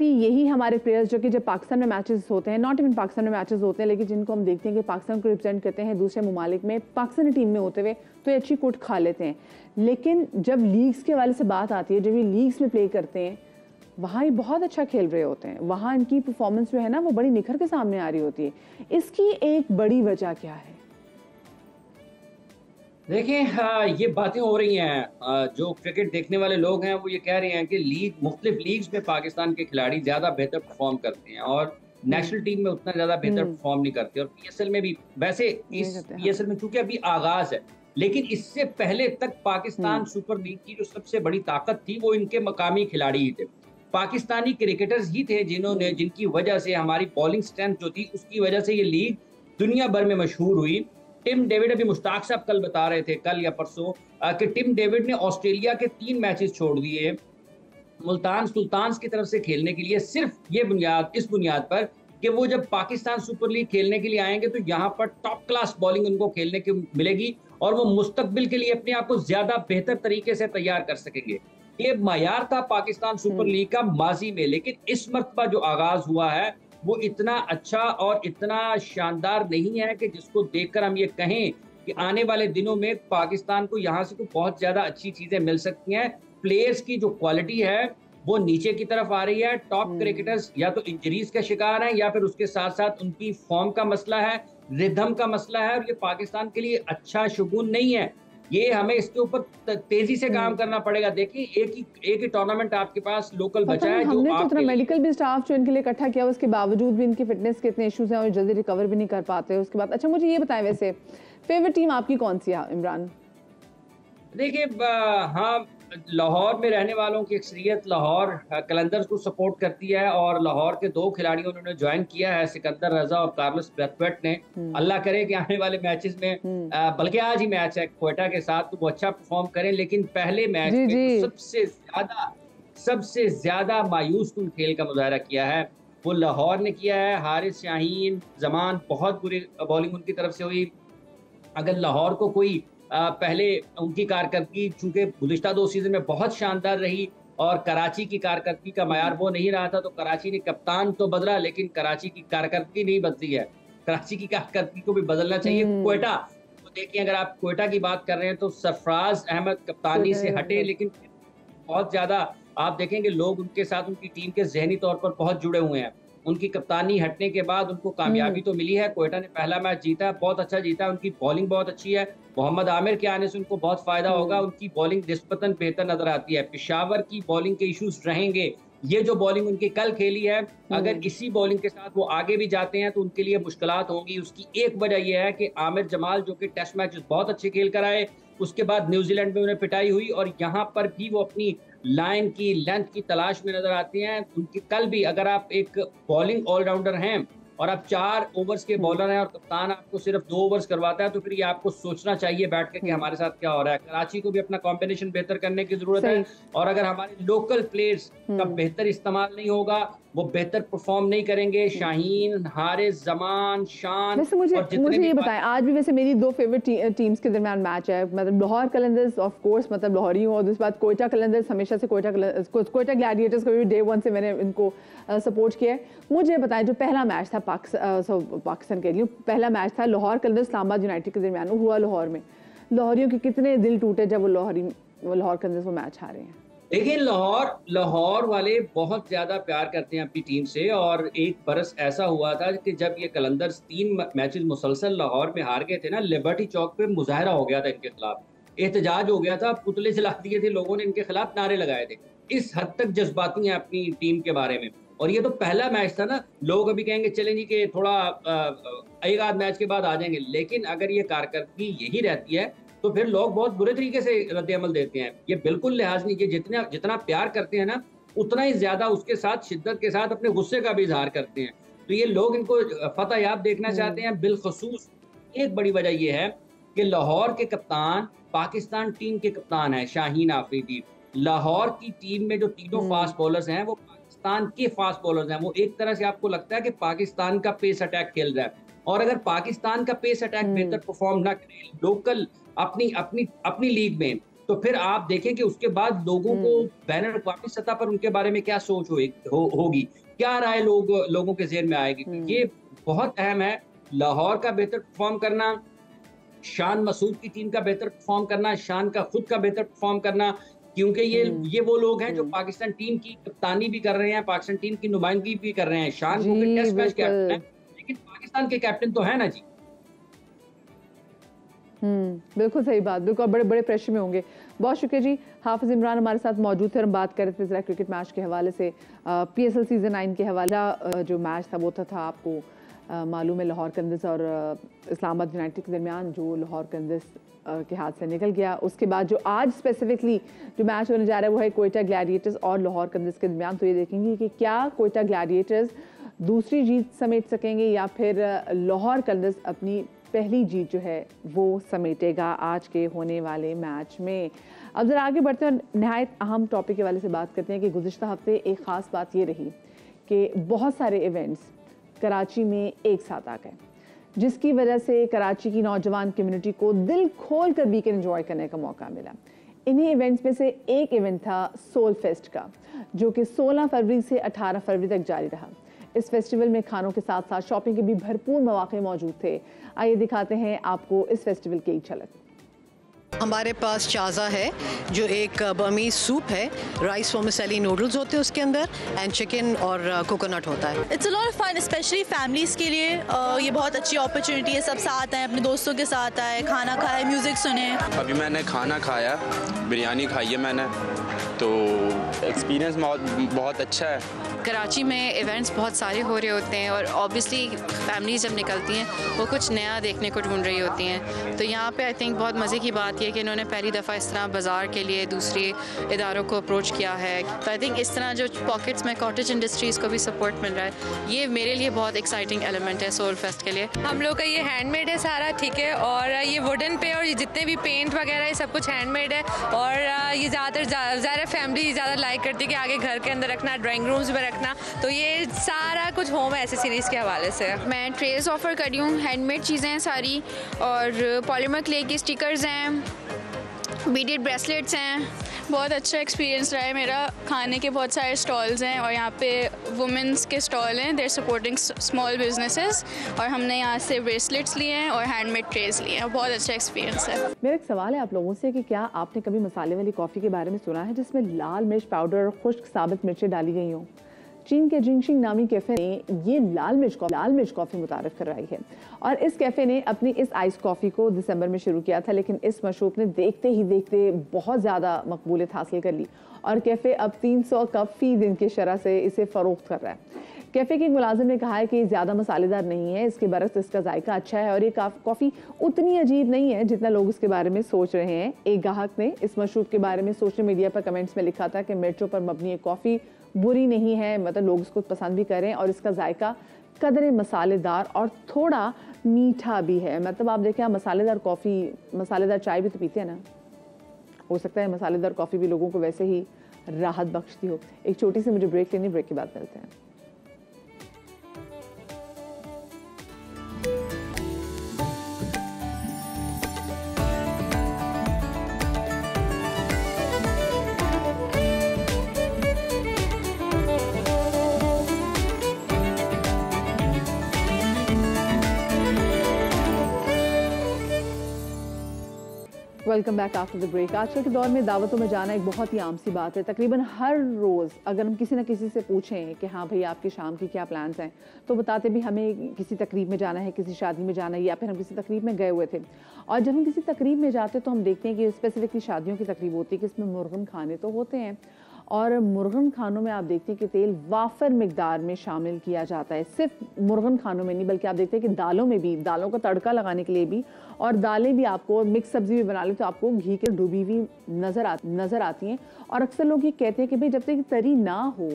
यही हमारे प्लेयर्स जो कि जब पाकिस्तान में मैचेस होते हैं, नॉट इवन पाकिस्तान में मैचेस होते हैं, लेकिन जिनको हम देखते हैं कि पाकिस्तान को रिप्रेजेंट करते हैं दूसरे ममालिक में, पाकिस्तानी टीम में होते हुए तो ये अच्छी कुट खा लेते हैं। लेकिन जब लीग्स के हवाले से बात आती है, जब ये लीग्स में प्ले करते हैं, वहाँ ये बहुत अच्छा खेल रहे होते हैं, वहाँ इनकी परफॉर्मेंस जो है ना वो बड़ी निखर के सामने आ रही होती है। इसकी एक बड़ी वजह क्या है? देखिए, ये बातें हो रही हैं, जो क्रिकेट देखने वाले लोग हैं वो ये कह रहे हैं कि मुख्तलिफ लीग्स में पाकिस्तान के खिलाड़ी ज़्यादा बेहतर परफॉर्म करते हैं और नेशनल टीम में उतना ज़्यादा बेहतर परफॉर्म नहीं करते। और पीएसएल में भी वैसे इस पीएसएल में चूंकि अभी आगाज है, लेकिन इससे पहले तक पाकिस्तान सुपर लीग की जो सबसे बड़ी ताकत थी वो इनके मकामी खिलाड़ी ही थे, पाकिस्तानी क्रिकेटर्स ही थे जिनकी वजह से हमारी बॉलिंग स्ट्रेंथ जो थी उसकी वजह से ये लीग दुनिया भर में मशहूर हुई। टिम डेविड, अभी मुश्ताक साहब कल बता रहे थे, कल या परसों, कि टिम डेविड ने ऑस्ट्रेलिया के 3 मैचेस छोड़ दिए मुल्तान सुल्तान्स की तरफ से खेलने के लिए, सिर्फ इस बुनियाद पर कि वो जब पाकिस्तान सुपर लीग खेलने के लिए आएंगे तो यहाँ पर टॉप क्लास बॉलिंग उनको खेलने की मिलेगी और वो मुस्तकबिल के लिए अपने आप को ज्यादा बेहतर तरीके से तैयार कर सकेंगे। ये मायार था पाकिस्तान सुपर लीग का माजी में, लेकिन इस मर्तबा जो आगाज हुआ है वो इतना अच्छा और इतना शानदार नहीं है कि जिसको देखकर हम ये कहें कि आने वाले दिनों में पाकिस्तान को यहाँ से तो बहुत ज्यादा अच्छी चीजें मिल सकती हैं। प्लेयर्स की जो क्वालिटी है वो नीचे की तरफ आ रही है। टॉप क्रिकेटर्स या तो इंजरीज का शिकार हैं या फिर उसके साथ साथ उनकी फॉर्म का मसला है, रिदम का मसला है, और ये पाकिस्तान के लिए अच्छा शुगुन नहीं है। ये हमें इसके ऊपर तेजी से काम करना पड़ेगा। देखिए, एक ही टूर्नामेंट आपके पास लोकल बचा है, जो हमने तो मेडिकल भी स्टाफ जो इनके लिए इकट्ठा किया, उसके बावजूद भी इनकी फिटनेस के इतने इश्यूज हैं और जल्दी रिकवर भी नहीं कर पाते उसके बाद। अच्छा, मुझे ये बताएं, वैसे फेवरेट टीम आपकी कौन सी है इमरान? देखिए, हाँ, लाहौर में रहने वालों की अक्सरियत लाहौर कलंदर्स को सपोर्ट करती है और लाहौर के 2 खिलाड़ियों उन्होंने ज्वाइन किया है, सिकंदर रजा और कार्लोस ब्रैथवेट ने। अल्लाह करे कि आने वाले मैचेस में, बल्कि आज ही मैच है क्वेटा के साथ, तो वो अच्छा परफॉर्म करें। लेकिन पहले मैच में तो सबसे ज्यादा मायूस कुन खेल का मुजाहरा किया है वो लाहौर ने किया है। हारिस शाहीन जमान, बहुत बुरी बॉलिंग उनकी तरफ से हुई। अगर लाहौर को कोई पहले उनकी कारकर्दगी चूंकि गुज़िश्ता 2 सीजन में बहुत शानदार रही और कराची की कारकर्दगी का मयार वो नहीं रहा था, तो कराची ने कप्तान तो बदला लेकिन कराची की कारकर्दगी नहीं बदली है। कराची की कारकर्दगी को भी बदलना चाहिए। क्वेटा, तो देखिए, अगर आप क्वेटा की बात कर रहे हैं तो सरफराज अहमद कप्तानी से हटे, लेकिन बहुत ज्यादा आप देखेंगे लोग उनके साथ उनकी टीम के जहनी तौर पर बहुत जुड़े हुए हैं। उनकी कप्तानी हटने के बाद उनको कामयाबी तो मिली है। क्वेटा ने पहला मैच जीता, बहुत अच्छा जीता, उनकी बॉलिंग बहुत अच्छी है। मोहम्मद आमिर के आने से उनको बहुत फायदा होगा, उनकी बॉलिंग निस्बतन बेहतर नजर आती है। पेशावर की बॉलिंग के इश्यूज रहेंगे, ये जो बॉलिंग उनकी कल खेली है, अगर इसी बॉलिंग के साथ वो आगे भी जाते हैं तो उनके लिए मुश्किलात होंगी। उसकी एक वजह यह है कि आमिर जमाल जो कि टेस्ट मैच बहुत अच्छे खेल कर आए, उसके बाद न्यूजीलैंड में उन्हें पिटाई हुई और यहाँ पर भी वो अपनी लाइन की लेंथ की तलाश में नजर आती हैं। उनकी कल भी, अगर आप एक बॉलिंग ऑलराउंडर हैं और आप 4 ओवर्स के बॉलर हैं और कप्तान आपको सिर्फ 2 ओवर्स करवाता है, तो फिर ये आपको सोचना चाहिए बैठ कर कि हमारे साथ क्या हो रहा है। कराची को भी अपना कॉम्बिनेशन बेहतर करने की जरूरत है और अगर हमारे लोकल प्लेयर्स का बेहतर इस्तेमाल नहीं होगा, वो बेहतर परफॉर्म नहीं करेंगे। शाहीन, हारिस, जमान, शान। वैसे मुझे ये बताएं, आज भी वैसे मेरी 2 फेवरेट टीम्स के दरमियान मैच है, मतलब लाहौर कलंदर्स, ऑफ कोर्स मतलब लाहौरी हूँ, और दूसरी बात क्वेटा कलंदर्स, हमेशा से क्वेटा ग्लैडिएटर्स को भी डे 1 से मैंने इनको सपोर्ट किया है। मुझे बताएं, जो पहला मैच था पाकिस्तान के लिए, पहला मैच था लाहौर कलंदर्स इस्लामाबाद यूनाइटेड के दरमियान, हुआ लाहौर में। लाहौरियों के कितने दिल टूटे जब वो लाहौर कलंदर्स वो मैच हारे हैं। लेकिन लाहौर वाले बहुत ज्यादा प्यार करते हैं अपनी टीम से, और एक बरस ऐसा हुआ था कि जब ये कलंदर्स 3 मैचेस मुसलसल लाहौर में हार गए थे ना, लिबर्टी चौक पे मुजाहरा हो गया था इनके खिलाफ, एहतजाज हो गया था, पुतले जला दिए थे लोगों ने, इनके खिलाफ नारे लगाए थे। इस हद तक जज्बाती हैं अपनी टीम के बारे में। और ये तो पहला मैच था ना, लोग अभी कहेंगे चलें जी कि थोड़ा एक आध मैच के बाद आ जाएंगे, लेकिन अगर ये कारकर्दगी यही रहती है तो फिर लोग बहुत बुरे तरीके से रद्द-ए-अमल देते हैं। ये बिल्कुल लिहाज नहीं, ये जितना प्यार करते हैं ना, उतना ही ज्यादा उसके साथ शिद्दत के साथ अपने गुस्से का भी इजहार करते हैं। तो ये लोग इनको फतह याब देखना चाहते हैं। बिलखसूस एक बड़ी वजह यह है कि लाहौर के कप्तान पाकिस्तान टीम के कप्तान है शाहीन आफरीदी। लाहौर की टीम में जो तीनों फास्ट बॉलर्स हैं वो पाकिस्तान के फास्ट बॉलर्स हैं। वो एक तरह से आपको लगता है कि पाकिस्तान का पेस अटैक खेल रहा है, और अगर पाकिस्तान का पेस अटैक बेहतर परफॉर्म ना करे लोकल अपनी लीग में, तो फिर आप देखें कि उसके बाद लोगों को बैन अवी सतह पर उनके बारे में क्या सोच होगी, क्या राय लोगों के ज़हन में आएगी। तो ये बहुत अहम है, लाहौर का बेहतर परफॉर्म करना, शान मसूद की टीम का बेहतर परफॉर्म करना, शान का खुद का बेहतर परफॉर्म करना, क्योंकि ये वो लोग हैं जो पाकिस्तान टीम की कप्तानी भी कर रहे हैं, पाकिस्तान टीम की नुमाइंदगी भी कर रहे हैं। शान को भी टेस्ट मैच कैप्टन है, लेकिन पाकिस्तान के कैप्टन तो है ना जी। बिल्कुल सही बात, बिल्कुल बड़े बड़े प्रेशर में होंगे। बहुत शुक्रिया जी। हाफिज इमरान हमारे साथ मौजूद थे, हम बात कर रहे थे जरा क्रिकेट मैच के हवाले से। PSL सीजन 9 के हवाले जो मैच था वो था आपको मालूम है लाहौर कलंदर्स और इस्लामाबाद यूनाइटेड के दरमियान, जो लाहौर कलंदर्स के हाथ से निकल गया। उसके बाद जो आज स्पेसिफिकली जो मैच होने जा रहा है वो है क्वेटा ग्लैडिएटर्स और लाहौर कलंदर्स के दरमियान। तो ये देखेंगे कि क्या क्वेटा ग्लैडिएटर्स दूसरी जीत समेट सकेंगे या फिर लाहौर कलंदर्स अपनी पहली जीत जो है वो समेटेगा आज के होने वाले मैच में। अब जरा आगे बढ़ते हैं और नहायत अहम टॉपिक के वाले से बात करते हैं कि गुज़िश्ता हफ्ते एक ख़ास बात ये रही कि बहुत सारे इवेंट्स कराची में एक साथ आ गए, जिसकी वजह से कराची की नौजवान कम्युनिटी को दिल खोल कर वीकेंड एंजॉय करने का मौका मिला। इन्हीं इवेंट्स में से एक इवेंट था सोल फेस्ट का, जो कि 16 फरवरी से 18 फरवरी तक जारी रहा। इस फेस्टिवल में खानों के साथ साथ शॉपिंग के भी भरपूर मौके मौजूद थे। आइए दिखाते हैं आपको इस फेस्टिवल की एक झलक। हमारे पास चाज़ा है जो एक बर्मीज सूप है, राइस वर्मिसेली नूडल्स होते हैं उसके अंदर, एंड चिकन और कोकोनट होता है। It's a lot of fun, specially families के लिए ये बहुत अच्छी अपॉर्चुनिटी है। सब साथ आए, अपने दोस्तों के साथ आए, खाना खाए, म्यूजिक सुने। अभी मैंने खाना खाया, बिरयानी खाई है मैंने, तो एक्सपीरियंस बहुत अच्छा है। कराची में इवेंट्स बहुत सारे हो रहे होते हैं और ऑब्वियसली फैमिलीज जब निकलती हैं वो कुछ नया देखने को ढूंढ रही होती हैं। तो यहाँ पे आई थिंक बहुत मज़े की बात यह कि इन्होंने पहली दफ़ा इस तरह बाज़ार के लिए दूसरे इदारों को अप्रोच किया है। तो आई थिंक इस तरह जो पॉकेट्स में कॉटेज इंडस्ट्रीज़ को भी सपोर्ट मिल रहा है, ये मेरे लिए बहुत एक्साइटिंग एलिमेंट है सोल फेस्ट के लिए। हम लोग का ये हैंडमेड है सारा, ठीक है, और ये वुडन पे और ये जितने भी पेंट वगैरह ये सब कुछ हैंडमेड है। और ये ज़्यादातर फैमिली ज़्यादा लाइक करती है कि आगे घर के अंदर रखना, ड्राइंग रूम्स में रखना, तो ये सारा कुछ होम एक्सेसरीज के हवाले से। मैं ट्रेस ऑफर कर रही हूँ, हैंडमेड चीज़ें हैं सारी, और पॉलीमर क्ले की स्टिकर्स हैं, बीडेड ब्रेसलेट्स हैं। बहुत अच्छा एक्सपीरियंस रहा है मेरा। खाने के बहुत सारे स्टॉल्स हैं और यहाँ पे वुमेंस के स्टॉल हैं, देयर सपोर्टिंग स्मॉल बिजनेसेस, और हमने यहाँ से ब्रेसलेट्स लिए हैं और हैंडमेड ट्रेस लिए हैं। बहुत अच्छा एक्सपीरियंस है। मेरा एक सवाल है आप लोगों से कि क्या आपने कभी मसाले वाली कॉफ़ी के बारे में सुना है जिसमें लाल मिर्च पाउडर और खुश्क साबित मिर्चें डाली गई हों? चीन के जिंगशिंग नामी कैफ़े ने ये लाल मिर्च कॉफ़ी मुतारिफ करवाई है और इस कैफ़े ने अपनी इस आइस कॉफ़ी को दिसंबर में शुरू किया था, लेकिन इस मशरूब ने देखते ही देखते बहुत ज़्यादा मकबूलियत हासिल कर ली और कैफ़े अब 300 कप फी दिन की शरह से इसे फ़रोख्त कर रहा है। कैफ़े के एक मुलाजिम ने कहा है कि ज़्यादा मसालेदार नहीं है, इसके बरक्स इसका जायका अच्छा है और ये कॉफ़ी उतनी अजीब नहीं है जितना लोग इसके बारे में सोच रहे हैं। एक ग्राहक ने इस मशरूब के बारे में सोशल मीडिया पर कमेंट्स में लिखा था कि मिर्चों पर मबनी ये कॉफ़ी बुरी नहीं है, मतलब लोग इसको पसंद भी करें और इसका जायका कदरे मसालेदार और थोड़ा मीठा भी है। मतलब आप देखें, आप मसालेदार कॉफ़ी, मसालेदार चाय भी तो पीते हैं ना, हो सकता है मसालेदार कॉफ़ी भी लोगों को वैसे ही राहत बख्शती हो। एक छोटी सी मुझे ब्रेक लेनी, ब्रेक के बाद मिलते हैं। Welcome back after the break. आजकल के दौर में दावतों में जाना एक बहुत ही आम सी बात है। तकरीबन हर रोज़ अगर हम किसी न किसी से पूछें कि हाँ भाई आपके शाम की क्या प्लान्स हैं, तो बताते भी हमें किसी तकरीब में जाना है, किसी शादी में जाना है, या फिर हम किसी तकरीब में गए हुए थे। और जब हम किसी तकरीब में जाते तो हम देखते हैं कि स्पेसिफिकली शादियों की तकरीब होती है कि इसमें मुर्गन खाने तो होते हैं और मुर्गन खानों में आप देखते हैं कि तेल वाफर मिकदार में शामिल किया जाता है। सिर्फ मुर्गन खानों में नहीं बल्कि आप देखते हैं कि दालों में भी, दालों का तड़का लगाने के लिए भी, और दालें भी आपको मिक्स सब्जी भी बना ले तो आपको घी के डूबी हुई नज़र आती हैं। और अक्सर लोग ये कहते हैं कि भाई जब तक तरी ना हो,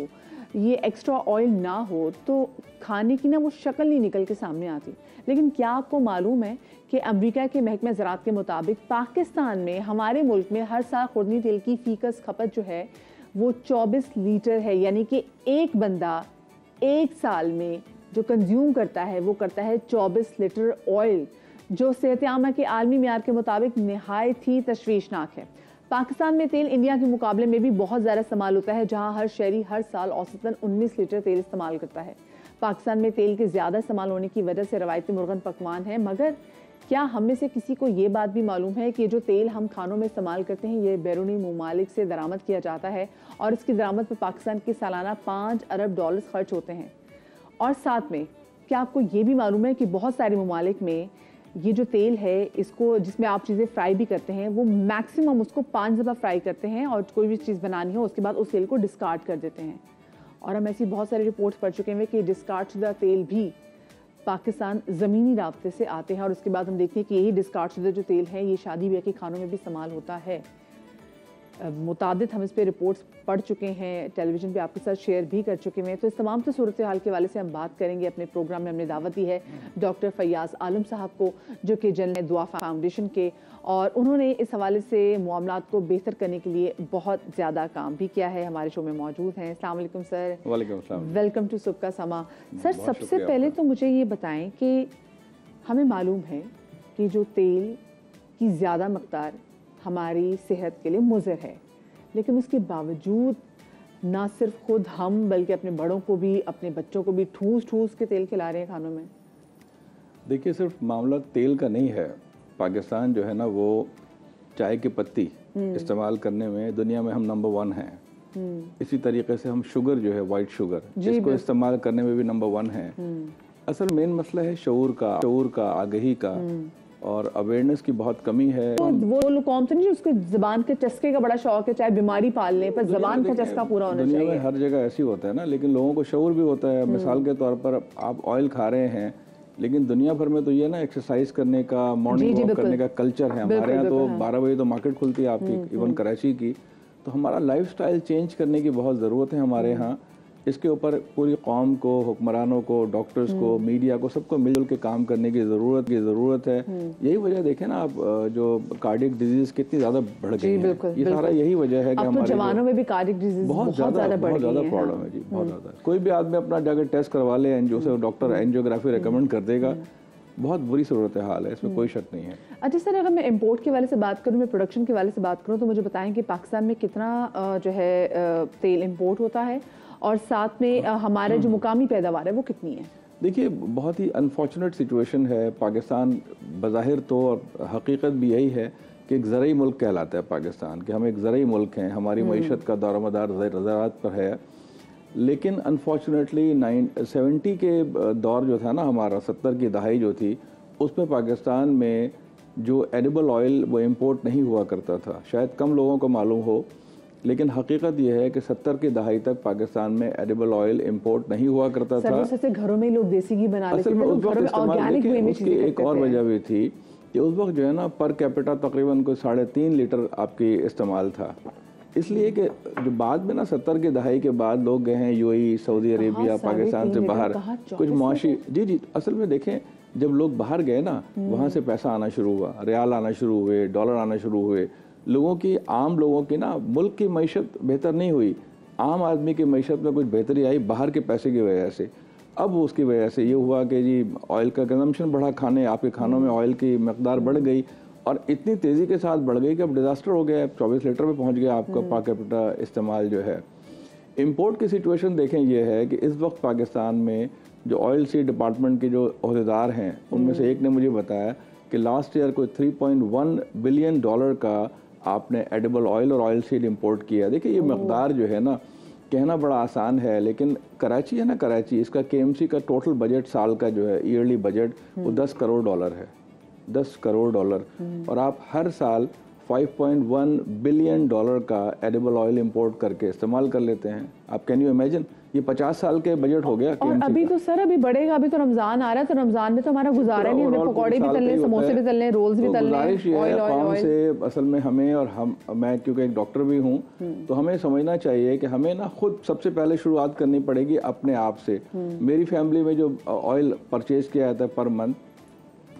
ये एक्स्ट्रा ऑयल ना हो, तो खाने की ना वो शक्ल नहीं निकल के सामने आती। लेकिन क्या आपको मालूम है कि अमेरिका के महकमे ज़राअत के मुताबिक पाकिस्तान में, हमारे मुल्क में हर साल खुर्दनी तेल की फीकस खपत जो है वो 24 लीटर है, यानी कि एक बंदा एक साल में जो कंज्यूम करता है वो करता है 24 लीटर ऑयल, जो सेहत आमा के आलमी मियार के मुताबिक नहायत ही तशवीशनाक है। पाकिस्तान में तेल इंडिया के मुकाबले में भी बहुत ज़्यादा इस्तेमाल होता है, जहां हर शहरी हर साल औसतन 19 लीटर तेल इस्तेमाल करता है। पाकिस्तान में तेल के ज़्यादा इस्तेमाल होने की वजह से रवायती मुर्गन पकवान है, मगर क्या हम में से किसी को ये बात भी मालूम है कि जो तेल हम खानों में इस्तेमाल करते हैं ये बैरूनी ममालिक से दरामद किया जाता है और इसकी दरामद पर पाकिस्तान के सालाना 5 अरब डॉलर खर्च होते हैं। और साथ में क्या आपको ये भी मालूम है कि बहुत सारे ममालिक में ये जो तेल है, इसको जिसमें आप चीज़ें फ्राई भी करते हैं, वो मैक्सिमम उसको 5 दफ़ा फ्राई करते हैं और कोई भी चीज़ बनानी हो उसके बाद उस तेल को डिस्कार्ड कर देते हैं। और हम ऐसी बहुत सारी रिपोर्ट्स पढ़ चुके हैं कि डिस्कार्ड शुदा तेल भी पाकिस्तान ज़मीनी रास्ते से आते हैं और उसके बाद हम देखते हैं कि यही डिस्कार्ड शुदा जो तेल है ये शादी ब्याह के खानों में भी इस्तेमाल होता है। मुतादिद हम इस पर रिपोर्ट्स पढ़ चुके हैं, टेलीविज़न पे आपके साथ शेयर भी कर चुके हैं। तो इस तमाम से सूरत हाल के हवाले से हम बात करेंगे। अपने प्रोग्राम में हमने दावत दी है डॉक्टर फैयाज़ आलम साहब को, जो कि जनरल दुआ फाउंडेशन के, और उन्होंने इस हवाले से मामलात को बेहतर करने के लिए बहुत ज़्यादा काम भी किया है। हमारे शो में मौजूद हैं। अस्सलाम वालेकुम सर। वालेकुम अस्सलाम। वेलकम टू सुबह का समा। सर, सबसे पहले तो मुझे ये बताएं कि हमें मालूम है कि जो तेल की ज़्यादा मकदार हमारी सेहत के लिए मुज़र है, लेकिन उसके बावजूद ना सिर्फ खुद हम बल्कि अपने बड़ों को भी, अपने बच्चों को भी ठूस ठूस के तेल खिला रहे हैं खानों में। देखिए, सिर्फ मामला तेल का नहीं है। पाकिस्तान जो है ना वो चाय की पत्ती इस्तेमाल करने में दुनिया में हम नंबर 1 हैं। इसी तरीके से हम शुगर जो है, वाइट शुगर, इसको इस्तेमाल करने में भी नंबर 1 है। असल मेन मसला है शऊर का, आगही का और अवेयरनेस की बहुत कमी है। तो वो लोग कौन से नहीं उसको ज़बान के चस्के का बड़ा शौक है, चाहे बीमारी पाल लें, पर ज़बान का चस्का पूरा होना चाहिए। दुनिया में हर जगह ऐसी होता है ना, लेकिन लोगों को शऊर भी होता है। मिसाल के तौर पर आप ऑयल खा रहे हैं, लेकिन दुनिया भर में तो ये ना एक्सरसाइज करने का, मॉर्निंग वॉक करने का कल्चर है। हमारे यहाँ तो 12 बजे तो मार्केट खुलती है आपकी, इवन कराची की। तो हमारा लाइफस्टाइल चेंज करने की बहुत ज़रूरत है हमारे यहाँ। इसके ऊपर पूरी कौम को, हुक्मरानों को, डॉक्टर्स को, मीडिया को, सबको मिलजुल के काम करने की ज़रूरत है। यही वजह देखें ना आप, जो कार्डियक डिजीज कितनी ज़्यादा बढ़ गई है, ये सारा यही वजह है कि हमारे जवानों में भी कार्डियक डिजीज बहुत ज़्यादा प्रॉब्लम है जी, बहुत ज़्यादा। कोई भी आदमी अपना जाकर टेस्ट करवा ले, जो डॉक्टर एंजियोग्राफी रिकमेंड कर देगा। बहुत बुरी सूरत हाल है, इसमें कोई शक नहीं है। अच्छा सर, अगर मैं इंपोर्ट के वाले से बात करूँ, मैं प्रोडक्शन के वाले से बात करूँ, तो मुझे बताएं कि पाकिस्तान में कितना जो है तेल इंपोर्ट होता है और साथ में हमारे जो मुकामी पैदावार है वो कितनी है? देखिए, बहुत ही अनफॉर्चुनेट सिचुएशन है। पाकिस्तान बज़ाहिर तो, और हकीकत भी यही है कि एक ज़रई मुल्क कहलाता है पाकिस्तान, कि हम एक ज़रई मुल्क हैं। हमारी मईशत का दारोमदार ज़राअत पर है। लेकिन अनफॉर्चुनेटली 70 के दौर जो था ना हमारा, 70 की दहाई जो थी, उसमें पाकिस्तान में जो एडिबल ऑयल वो इम्पोर्ट नहीं हुआ करता था। शायद कम लोगों को मालूम हो, लेकिन हकीकत यह है कि 70 की दहाई तक पाकिस्तान में एडिबल ऑयल इंपोर्ट नहीं हुआ करता था। सबसे घरों में लोग देसी घी बना लेते थे, उस वक्त ऑर्गेनिक वे में चीजें। एक और वजह भी थी कि उस वक्त जो है ना पर कैपिटा तकरीबन कोई 3.5 लीटर आपकी इस्तेमाल था। इसलिए कि जो बाद में ना 70 की दहाई के बाद लोग गए हैं यूएई, सऊदी अरेबिया, पाकिस्तान से बाहर, कुछ मुआशी जी असल में देखें, जब लोग बाहर गए ना, वहाँ से पैसा आना शुरू हुआ, रियाल आना शुरू हुए, डॉलर आना शुरू हुए। लोगों की, आम लोगों की ना, मुल्क की मईशत बेहतर नहीं हुई, आम आदमी की मईशत में कुछ बेहतरी आई बाहर के पैसे की वजह से। अब उसकी वजह से ये हुआ कि जी ऑयल का कंजम्पशन बढ़ा, आपके खानों में ऑयल की मकदार बढ़ गई और इतनी तेज़ी के साथ बढ़ गई कि अब डिज़ास्टर हो गया। 24 लीटर पे पहुंच गया आपका पर कैपिटा इस्तेमाल जो है। इंपोर्ट की सिचुएशन देखें, ये है कि इस वक्त पाकिस्तान में जो ऑयल सीड डिपार्टमेंट के जो अहदेदार हैं, उनमें से एक ने मुझे बताया कि लास्ट ईयर को 3.1 बिलियन डॉलर का आपने एडिबल ऑयल और ऑयल सीड इंपोर्ट किया। देखिए, ये मकदार जो है ना, कहना बड़ा आसान है, लेकिन कराची है ना, कराची, इसका केएमसी का टोटल बजट साल का जो है, ईयरली बजट, वो 10 करोड़ डॉलर है। 10 करोड़ डॉलर, और आप हर साल 5.1 बिलियन डॉलर का एडिबल ऑयल इंपोर्ट करके इस्तेमाल कर लेते हैं। आप कैन यू इमेजिन, ये 50 साल के बजट हो गया। और अभी तो सर अभी बढ़ेगा, अभी तो रमजान आ रहा है, तो रमजान में तो हमारा गुजारा नहीं, हमें पकौड़े भी तलने, समोसे भी तलने, रोल्स भी तलने। गुजारिश ये है कौम से, असल में हमें, और मैं क्योंकि एक डॉक्टर भी हूँ, तो हमें समझना चाहिए कि हमें ना खुद सबसे पहले शुरुआत करनी पड़ेगी अपने आप से। मेरी फैमिली में जो ऑयल परचेज किया जाता है पर मंथ,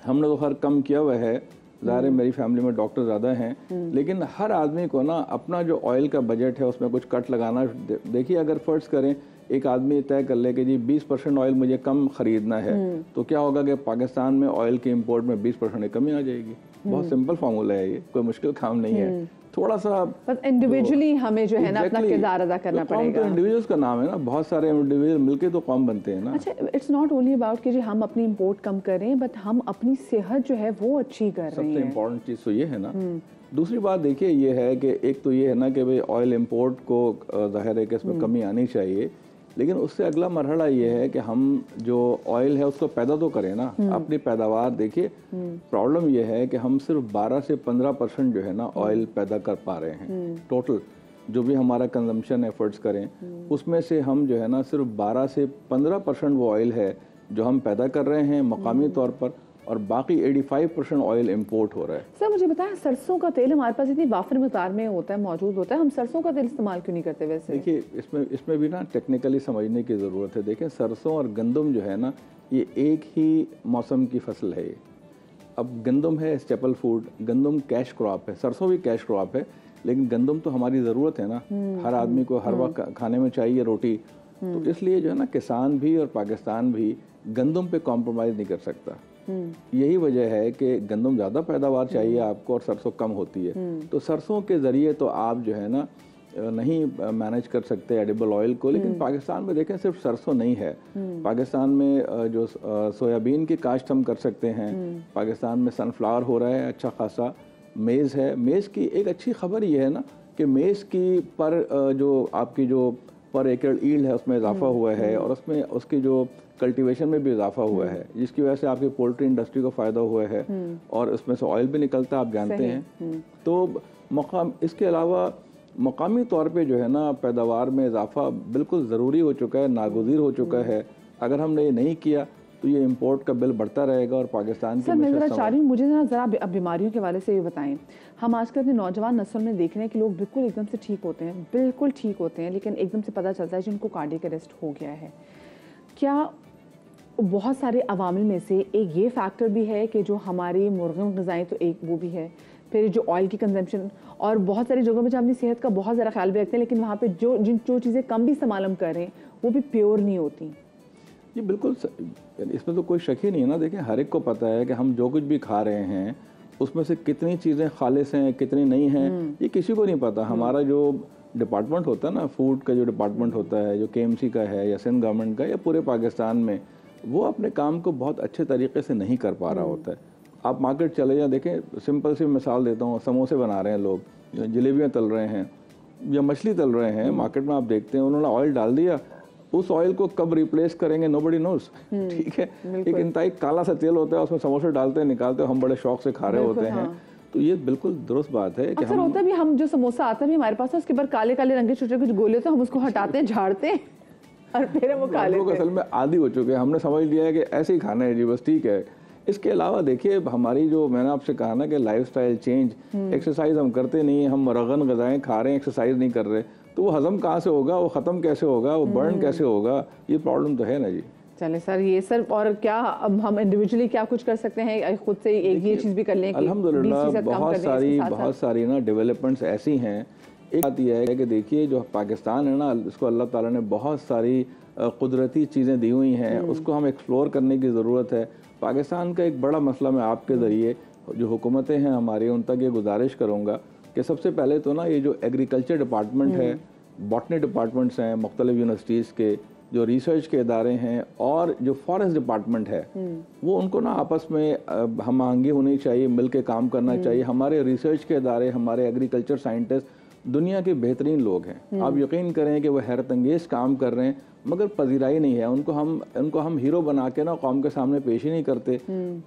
हमने तो खैर कम किया हुआ है, ज़ाहिर है मेरी फैमिली में डॉक्टर ज़्यादा हैं, लेकिन हर आदमी को ना अपना जो ऑयल का बजट है उसमें कुछ कट लगाना। देखिए, अगर फ़र्ज़ करें एक आदमी तय कर ले कि जी 20% ऑयल मुझे कम खरीदना है, तो क्या होगा कि पाकिस्तान में ऑयल के इंपोर्ट में 20% की कमी आ जाएगी। बहुत सिंपल फार्मूला है ये, कोई मुश्किल काम नहीं है। थोड़ा सा बस इंडिविजुअली हमें जो है ना अपना किरदार अदा करना पड़ेगा। तो इंडिविजुअल्स का नाम है ना, बहुत सारे इंडिविजुअल मिलके तो कौम बनते हैं ना। अच्छा, इट्स नॉट ओनली अबाउट कि जी हम अपनी इंपोर्ट कम करें, बट हम अपनी सेहत जो है वो अच्छी कर रहे हैं। सबसे इम्पोर्टेंट चीज़ तो ये है ना। दूसरी बात देखिए ये है कि एक तो ये है ना कि भाई ऑयल इंपोर्ट को ज़ाहिर है कि इसमें कमी आनी चाहिए, लेकिन उससे अगला मरहला ये है कि हम जो ऑयल है उसको पैदा तो करें ना, अपनी पैदावार। देखिए प्रॉब्लम ये है कि हम सिर्फ 12 से 15% जो है ना ऑयल पैदा कर पा रहे हैं। टोटल जो भी हमारा कंजम्पशन एफर्ट्स करें उसमें से हम जो है ना सिर्फ 12 से 15% वो ऑयल है जो हम पैदा कर रहे हैं मकामी तौर पर, और बाकी 85% ऑयल इंपोर्ट हो रहा है। सर मुझे बताएं, सरसों का तेल हमारे पास इतनी वाफर मकदार में होता है, मौजूद होता है, हम सरसों का तेल इस्तेमाल क्यों नहीं करते वैसे? देखिए इसमें भी ना टेक्निकली समझने की ज़रूरत है। देखिए सरसों और गंदम जो है ना ये एक ही मौसम की फसल है। अब गंदम है स्टेपल फूड, गंदम कैश क्रॉप है, सरसों भी कैश क्रॉप है, लेकिन गंदम तो हमारी ज़रूरत है ना, हर आदमी को हर वक्त खाने में चाहिए रोटी। तो इसलिए जो है ना किसान भी और पाकिस्तान भी गंदम पे कॉम्प्रोमाइज़ नहीं कर सकता। यही वजह है कि गंदम ज़्यादा पैदावार चाहिए आपको और सरसों कम होती है। तो सरसों के ज़रिए तो आप जो है ना नहीं मैनेज कर सकते एडिबल ऑयल को, लेकिन पाकिस्तान में देखें सिर्फ सरसों नहीं है, पाकिस्तान में जो सोयाबीन की काश्त हम कर सकते हैं, पाकिस्तान में सनफ्लावर हो रहा है अच्छा खासा, मेज़ है। मेज़ की एक अच्छी खबर ये है ना कि मेज़ की पर जो आपकी जो पर एकड़ ईल्ड है उसमें इजाफा हुआ है, और उसमें उसकी जो कल्टीवेशन में भी इजाफा हुआ है, जिसकी वजह से आपकी पोल्ट्री इंडस्ट्री को फ़ायदा हुआ है और उसमें से ऑयल भी निकलता है, आप जानते हैं। तो मकाम इसके अलावा मकामी तौर पे जो है ना पैदावार में इजाफा बिल्कुल ज़रूरी हो चुका है, नागुज़ीर हो चुका है। अगर हमने ये नहीं किया तो ये इंपोर्ट का बिल बढ़ता रहेगा और पाकिस्तान की। सर मैं ज़रा चाह रही हूँ, मुझे ज़रा अब बीमारियों के हवाले से ये बताएं। हम आजकल अपनी नौजवान नस्ल में देख रहे हैं कि लोग बिल्कुल एकदम से ठीक होते हैं, बिल्कुल ठीक होते हैं, लेकिन एकदम से पता चलता है जिनको कार्डियक अरेस्ट हो गया है। क्या बहुत सारे अवामिल में से एक ये फैक्टर भी है कि जो हमारी मुर्गन ग़िज़ाएँ तो एक वो भी है, फिर जो ऑयल की कंजम्पशन, और बहुत सारी जगहों पर जहाँ अपनी सेहत का बहुत ज़्यादा ख्याल भी रखते हैं, लेकिन वहाँ पे जो चीज़ें कम भी इस्तेमाल हम कर रहे हैं वो भी प्योर नहीं होती। ये बिल्कुल इसमें तो कोई शक ही नहीं है ना। देखें हर एक को पता है कि हम जो कुछ भी खा रहे हैं उसमें से कितनी चीज़ें खालिस हैं कितनी नहीं हैं, ये किसी को नहीं पता। हमारा जो डिपार्टमेंट होता है ना, फूड का जो डिपार्टमेंट होता है, जो KMC का है या सिंध गवर्नमेंट का या पूरे पाकिस्तान में, वो अपने काम को बहुत अच्छे तरीके से नहीं कर पा रहा होता है। आप मार्केट चले जाए, देखें सिंपल सी मिसाल देता हूँ, समोसे बना रहे हैं लोग, जलेबियाँ तल रहे हैं या मछली तल रहे हैं, मार्केट में आप देखते हैं उन्होंने ऑयल डाल दिया, उस ऑयल को कब रिप्लेस करेंगे नोबडी नोस। ठीक है, एक इंतहाई काला सा तेल होता है, उसमें समोसे डालते हैं निकालते हैं, हम बड़े शौक से खा रहे होते हैं। तो ये बिल्कुल दुरुस्त बात है कि होता भी हम जो समोसा आता है हमारे पास, उसके बाद काले काले रंग के छोटे कुछ गोले, तो हम उसको हटाते हैं, झाड़ते हैं और फिर वो खा लेते हैं। असल में आदी हो चुके हैं, हमने समझ लिया है कि ऐसे ही खाना है जी, बस ठीक है। इसके अलावा देखिए हमारी जो मैंने आपसे कहा ना कि लाइफस्टाइल चेंज, एक्सरसाइज हम करते नहीं है, हम मुरगन ग़िज़ाएँ खा रहे हैं, एक्सरसाइज नहीं कर रहे, तो वो हजम कहाँ से होगा, वो ख़त्म कैसे होगा, वो बर्न कैसे होगा, ये प्रॉब्लम तो है ना जी। चले सर, ये सर और क्या अब हम इंडिविजुअली क्या कुछ कर सकते हैं, खुद से एक ये चीज़ भी कर लें? अल्हम्दुलिल्लाह बहुत सारी ना डेवलपमेंट्स ऐसी हैं। एक बात यह है कि देखिए जो पाकिस्तान है ना, इसको अल्लाह ताला ने बहुत सारी कुदरती चीज़ें दी हुई हैं, उसको हम एक्सप्लोर करने की ज़रूरत है। पाकिस्तान का एक बड़ा मसला मैं आपके ज़रिए जो हुकूमतें हैं हमारी उन तक ये गुजारिश करूँगा कि सबसे पहले तो ना ये जो एग्रीकल्चर डिपार्टमेंट है, बॉटनी डिपार्टमेंट्स हैं मुख्तलिफ यूनिवर्सिटीज़ के, जो रिसर्च के इदारे हैं, और जो फॉरेस्ट डिपार्टमेंट है, वो उनको ना आपस में हम आहंगी होनी चाहिए, मिल के काम करना चाहिए। हमारे रिसर्च के इदारे, हमारे एग्रीकल्चर साइंटिस्ट दुनिया के बेहतरीन लोग हैं, आप यकीन करें कि वो हैरत अंगेज़ काम कर रहे हैं, मगर पजीराई नहीं है। उनको हम हीरो बना के ना कौम के सामने पेश ही नहीं करते।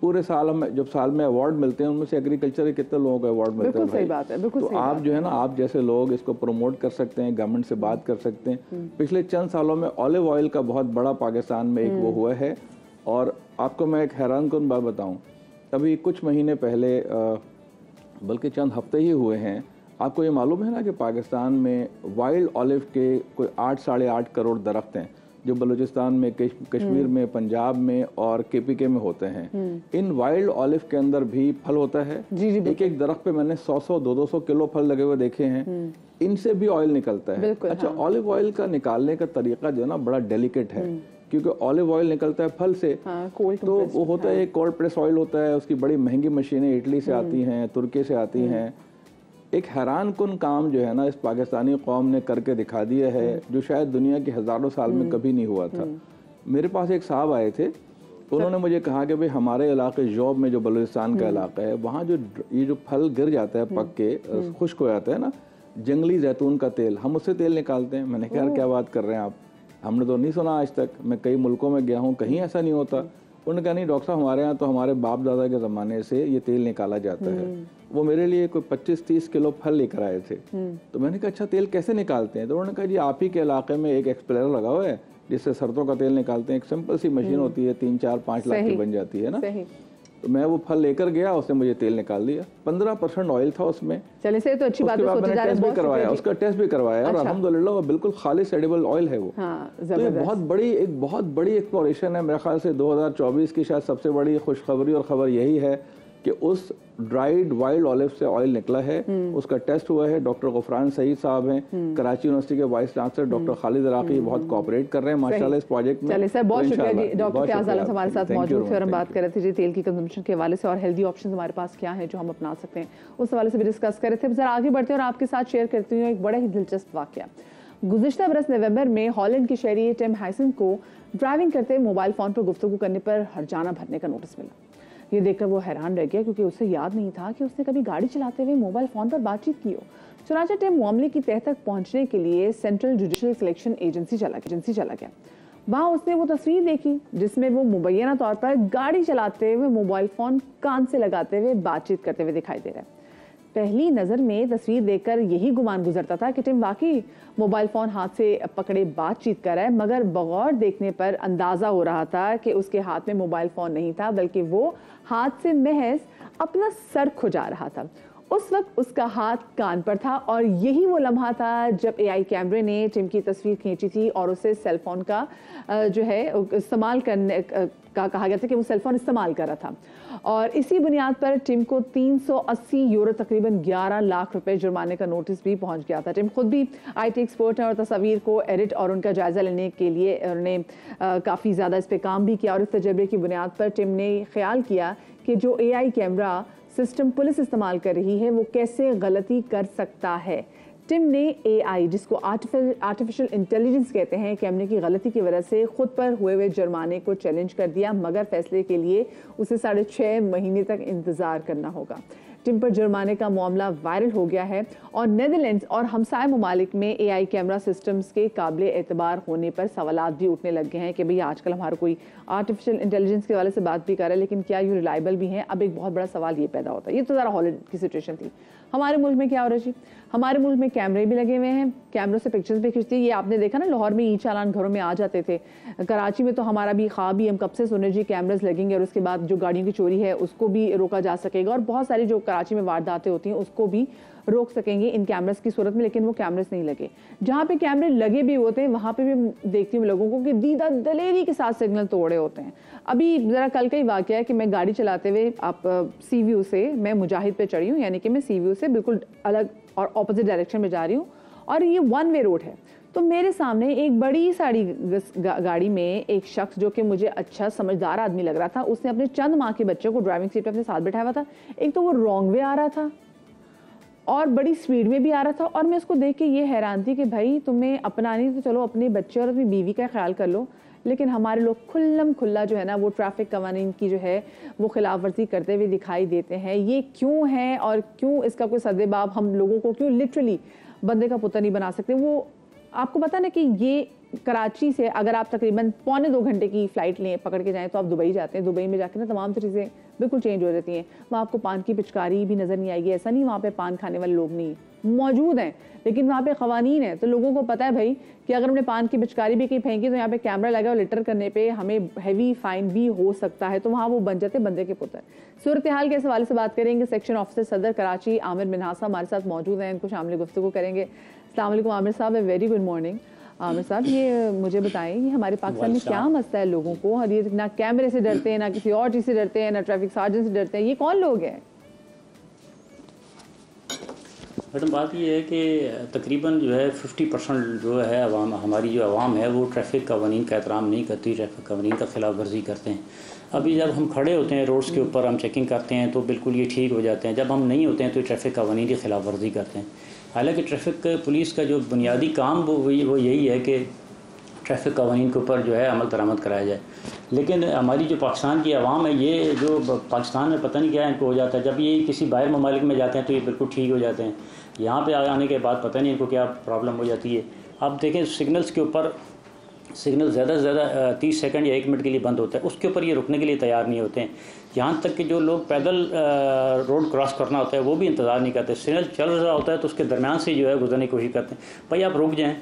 पूरे साल हम जब साल में अवार्ड मिलते हैं, उनमें से एग्रीकल्चर के कितने लोगों को अवार्ड मिलते हैं? सही बात है, बिल्कुल तो आप जो है ना, आप जैसे लोग इसको प्रमोट कर सकते हैं, गवर्नमेंट से बात कर सकते हैं। पिछले चंद सालों में ऑलिव ऑयल का बहुत बड़ा पाकिस्तान में एक वो हुआ है। और आपको मैं एक हैरान कुन बात बताऊँ, अभी कुछ महीने पहले, बल्कि चंद हफ्ते ही हुए हैं, आपको ये मालूम है ना कि पाकिस्तान में वाइल्ड ऑलिव के कोई 8 साढ़े 8 करोड़ दरख्त हैं, जो बलूचिस्तान में, कश्मीर में, पंजाब में और KPK में होते हैं, इन वाइल्ड ऑलिव के अंदर भी फल होता है। एक एक दरख्त पे मैंने 100-100, 200 किलो फल लगे हुए देखे हैं। इनसे भी ऑयल निकलता है। अच्छा, ऑलिव ऑयल का निकालने का तरीका जो है ना बड़ा डेलिकेट है, क्योंकि ऑलिव ऑयल निकलता है फल से, तो वो होता है कोल्ड प्रेस ऑयल होता है, उसकी बड़ी महंगी मशीनें इटली से आती हैं, तुर्की से आती हैं। एक हैरान कुन काम जो है ना इस पाकिस्तानी कौम ने करके दिखा दिया है, जो शायद दुनिया के हज़ारों साल में कभी नहीं हुआ था। मेरे पास एक साहब आए थे, उन्होंने मुझे कहा कि भाई हमारे इलाके जॉब में, जो बलूचिस्तान का इलाका है, वहाँ जो ये जो फल गिर जाता है पक के खुश्क हो जाता है ना, जंगली जैतून का तेल, हम उससे तेल निकालते हैं। मैंने कहा क्या बात कर रहे हैं आप, हमने तो नहीं सुना आज तक। मैं कई मुल्कों में गया हूँ, कहीं ऐसा नहीं होता। उन्होंने कहा नहीं डॉक्टर साहब, हमारे यहाँ तो हमारे बाप दादा के ज़माने से ये तेल निकाला जाता है। वो मेरे लिए कोई 25-30 किलो फल लेकर आए थे। तो मैंने कहा अच्छा तेल कैसे निकालते हैं? तो उन्होंने कहा जी आप ही के इलाके में एक एक्सपेलर लगा हुआ है जिससे सरसों का तेल निकालते हैं। एक सिंपल सी मशीन होती है, 3-4-5 लाख की बन जाती है ना। तो मैं वो फल लेकर गया, उसने मुझे तेल निकाल दिया। 15% ऑयल था उसमें। चलिए से तो अच्छी बात है। मैंने टेस्ट भी करवाया, उसका टेस्ट भी करवाया और अल्हम्दुलिल्लाह वो बिल्कुल खालिस एडिबल ऑयल है वो। तो ये बहुत बड़ी एक्सप्लोरेशन है। मेरे ख्याल से 2024 की शायद सबसे बड़ी खुशखबरी और खबर यही है कि उस ड्राइड वाइल्ड ऑलिव से ऑयल निकला है, उसका टेस्ट हुआ है। डॉक्टर गुफरान सईद साहब हैं, कराची यूनिवर्सिटी के vice chancellor, doctor Khalid Iraqi बहुत कोऑपरेट कर रहे हैं माशाल्लाह इस प्रोजेक्ट में। चलिए सर, बहुत शुक्रिया जी। डॉक्टर फयाज आलम हमारे साथ मौजूद थे और हम बात कर रहे थे जी तेल की कंजम्पशन के हवाले से और हेल्दी ऑप्शन हमारे पास क्या है जो हम अपना सकते हैं, उस हवाले से भी डिस्कस कर रहे थे। जरा आगे बढ़ते हैं और आपके साथ शेयर करती हूँ एक बड़ा ही दिलचस्प वाकया। गुज़िश्ता बरस नवंबर में हॉलैंड की शहरी टिम हाइसन को ड्राइविंग करते मोबाइल फ़ोन पर गुफ्तगू करने पर हर्जाना भरने का नोटिस मिला। ये देखकर वो हैरान रह गया क्योंकि उसे याद नहीं था कि उसने कभी गाड़ी चलाते हुए मोबाइल फ़ोन पर बातचीत की हो। चुनांचे टिम मामले की तह तक पहुंचने के लिए सेंट्रल जुडिशल कलेक्शन एजेंसी चला गया। वहाँ उसने वो तस्वीर देखी जिसमें वो मुबैना तौर पर गाड़ी चलाते हुए मोबाइल फ़ोन कान से लगाते हुए बातचीत करते हुए दिखाई दे रहा है। पहली नज़र में तस्वीर देखकर यही गुमान गुजरता था कि टिम वाकई मोबाइल फ़ोन हाथ से पकड़े बातचीत कर रहा है, मगर बगौर देखने पर अंदाज़ा हो रहा था कि उसके हाथ में मोबाइल फ़ोन नहीं था, बल्कि वो हाथ से महज अपना सर खुजा रहा था। उस वक्त उसका हाथ कान पर था और यही वो लम्हा था जब AI कैमरे ने टिम की तस्वीर खींची थी और उसे सेल फोन का जो है इस्तेमाल करने का कहा गया था कि वो सेल फोन इस्तेमाल कर रहा था। और इसी बुनियाद पर टिम को 380 यूरो तकरीबन 11 लाख रुपए जुर्माने का नोटिस भी पहुंच गया था। टिम खुद भी IT एक्सपर्ट है और तस्वीर को एडिट और उनका जायजा लेने के लिए उन्होंने काफ़ी ज़्यादा इस पर काम भी किया और इस तजर्बे की बुनियाद पर टिम ने ख्याल किया कि जो AI कैमरा सिस्टम पुलिस इस्तेमाल कर रही है वो कैसे गलती कर सकता है। टिम ने AI, जिसको आर्टिफिशियल इंटेलिजेंस कहते हैं, कैमरे की गलती की वजह से खुद पर हुए हुए जुर्माने को चैलेंज कर दिया, मगर फैसले के लिए उसे 6.5 महीने तक इंतज़ार करना होगा। टिम पर जुर्माने का मामला वायरल हो गया है और नेदरलैंड्स और हमसाय ममालिक में AI कैमरा सिस्टम्स के काबिल एतबार होने पर सवालात भी उठने लग गए हैं कि भाई आजकल हमारा कोई आर्टिफिशियल इंटेलिजेंस के हवाले से बात भी कर रहा है, लेकिन क्या ये रिलायबल भी हैं? अब एक बहुत बड़ा सवाल ये पैदा होता है। ये तो ज़रा हॉलैंड की सिचुएशन थी। हमारे मुल्क में क्या हो रहा है जी? हमारे मुल्क में कैमरे भी लगे हुए हैं, कैमरों से पिक्चर्स भी खींचती है। ये आपने देखा ना, लाहौर में ई चालान घरों में आ जाते थे। कराची में तो हमारा भी ख्वाब ही, हम कब से सुने जी कैमरास लगेंगे और उसके बाद जो गाड़ियों की चोरी है उसको भी रोका जा सकेगा और बहुत सारी जो कराची में वारदातें होती हैं उसको भी रोक सकेंगे इन कैमरास की सूरत में। लेकिन वो कैमरास नहीं लगे। जहाँ पे कैमरे लगे भी होते हैं वहाँ पे भी देखती हूँ लोगों को कि दीदा दलेरी के साथ सिग्नल तोड़े होते हैं। अभी ज़रा कल का ही वाक़या है कि मैं गाड़ी चलाते हुए आप सी व्यू से मैं मुजाहिद पे चढ़ी हूँ, यानी कि मैं सी व्यू से बिल्कुल अलग और ऑपोजिट डायरेक्शन में जा रही हूँ और ये 1 वे रोड है। तो मेरे सामने एक बड़ी सारी गाड़ी में एक शख्स जो कि मुझे अच्छा समझदार आदमी लग रहा था, उसने अपने चंद माह के बच्चे को ड्राइविंग सीट पर अपने साथ बैठाया हुआ था। एक तो वो रॉन्ग वे आ रहा था और बड़ी स्पीड में भी आ रहा था और मैं उसको देख के ये हैरान थी कि भाई तुम्हें अपना नहीं तो चलो अपने बच्चे और अपनी बीवी का ख्याल कर लो, लेकिन हमारे लोग खुल्लम खुल्ला जो है ना वो ट्रैफिक कवानीन की जो है वो खिलाफ वर्जी करते हुए दिखाई देते हैं। ये क्यों है और क्यों इसका कोई सद्देबाब हम लोगों को क्यों लिटरली बंदे का पुत्र नहीं बना सकते? वो आपको पता ना कि ये कराची से अगर आप तकरीबन 1.25 घंटे की फ़्लाइट लें पकड़ के जाएं तो आप दुबई जाते हैं। दुबई में जाके ना तमाम चीज़ें बिल्कुल चेंज हो जाती हैं। वहाँ आपको पान की पिचकारी भी नज़र नहीं आएगी। ऐसा नहीं वहाँ पे पान खाने वाले लोग नहीं मौजूद हैं, लेकिन वहाँ पे क़वानीन है। तो लोगों को पता है भाई कि अगर हमने पान की पिचकारी भी कहीं फेंकी तो यहाँ पे कैमरा लगा और लिटर करने पे हमें हैवी फाइन भी हो सकता है। तो वहाँ वो बन जाते बंदे के पुत्र। सूरत हाल के हवाले से बात करेंगे। सेक्शन ऑफिसर सदर कराची आमिर मिन्हास हमारे साथ मौजूद हैं, इनको शामिल गुफ्तगू करेंगे। अस्सलाम वालेकुम आमिर साहब, वेरी गुड मॉर्निंग। आमिर साहब, ये मुझे बताएं, ये हमारे पाकिस्तान में क्या मसला है लोगों को? और ये ना कैमरे से डरते हैं, ना किसी और चीज़ से डरते हैं, ना ट्रैफिक सार्जन से डरते हैं, ये कौन लोग हैं? मैडम बात ये है कि तकरीबन जो है 50% जो है अवाम, हमारी जो अवाम है वो ट्रैफिक कवानीन का एहतराम नहीं करती, ट्रैफिक कवानीन का खिलाफ वर्जी करते हैं। अभी जब हम खड़े होते हैं रोड्स के ऊपर, हम चेकिंग करते हैं तो बिल्कुल ये ठीक हो जाते हैं। जब हम नहीं होते हैं तो ट्रैफिक कवानीन की खिलाफ वर्जी करते हैं। हालांकि ट्रैफिक पुलिस का जो बुनियादी काम वो यही है कि ट्रैफिक कवानीन के ऊपर जो है अमल दरामद कराया जाए। लेकिन हमारी जो पाकिस्तान की आवाम है, ये जो पाकिस्तान में पता नहीं क्या इनको हो जाता है, जब ये किसी बाहर ममालिक में जाते हैं तो ये बिल्कुल ठीक हो जाते हैं, यहाँ पे आने के बाद पता नहीं इनको क्या प्रॉब्लम हो जाती है। अब देखें सिग्नल्स के ऊपर, सिग्नल ज़्यादा से ज़्यादा 30 सेकंड या 1 मिनट के लिए बंद होता है, उसके ऊपर ये रुकने के लिए तैयार नहीं होते हैं। यहाँ तक कि जो लोग पैदल रोड क्रॉस करना होता है वो भी इंतज़ार नहीं करते। सिग्नल चल रहा होता है तो उसके दरमियान से जो है गुजरने की कोशिश करते हैं। भाई आप रुक जाएँ,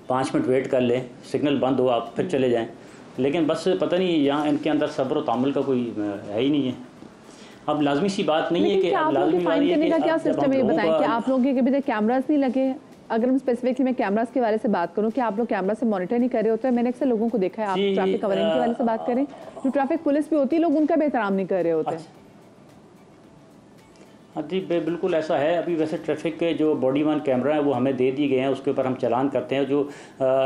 5 मिनट वेट कर लें, सिग्नल बंद हो आप फिर चले जाएँ। लेकिन बस पता नहीं यहाँ इनके अंदर सब्र व तामुल का कोई है ही नहीं है। अब लाजमी सी बात नहीं है कि आप लोगों के फाइन करने का क्या सिस्टम है, ये बताएं कि आप लोगों के कभी तक कैमरास नहीं लगे? अगर मैं स्पेसिफिकली मैं कैमरास के बारे से बात करूं कि आप लोग कैमरा से मॉनिटर नहीं कर रहे होते हैं। मैंने अक्सर लोगों को देखा है, आप ट्रैफिक कवरिंग के बारे से बात करें, जो ट्रैफिक पुलिस भी होती है लोग उनका भी एहतराम नहीं कर रहे होते हैं। हाँ जी बिल्कुल ऐसा है। अभी वैसे ट्रैफिक के जो बॉडी वन कैमरा है वो हमें दे दिए गए हैं, उसके ऊपर हम चालान करते हैं। जो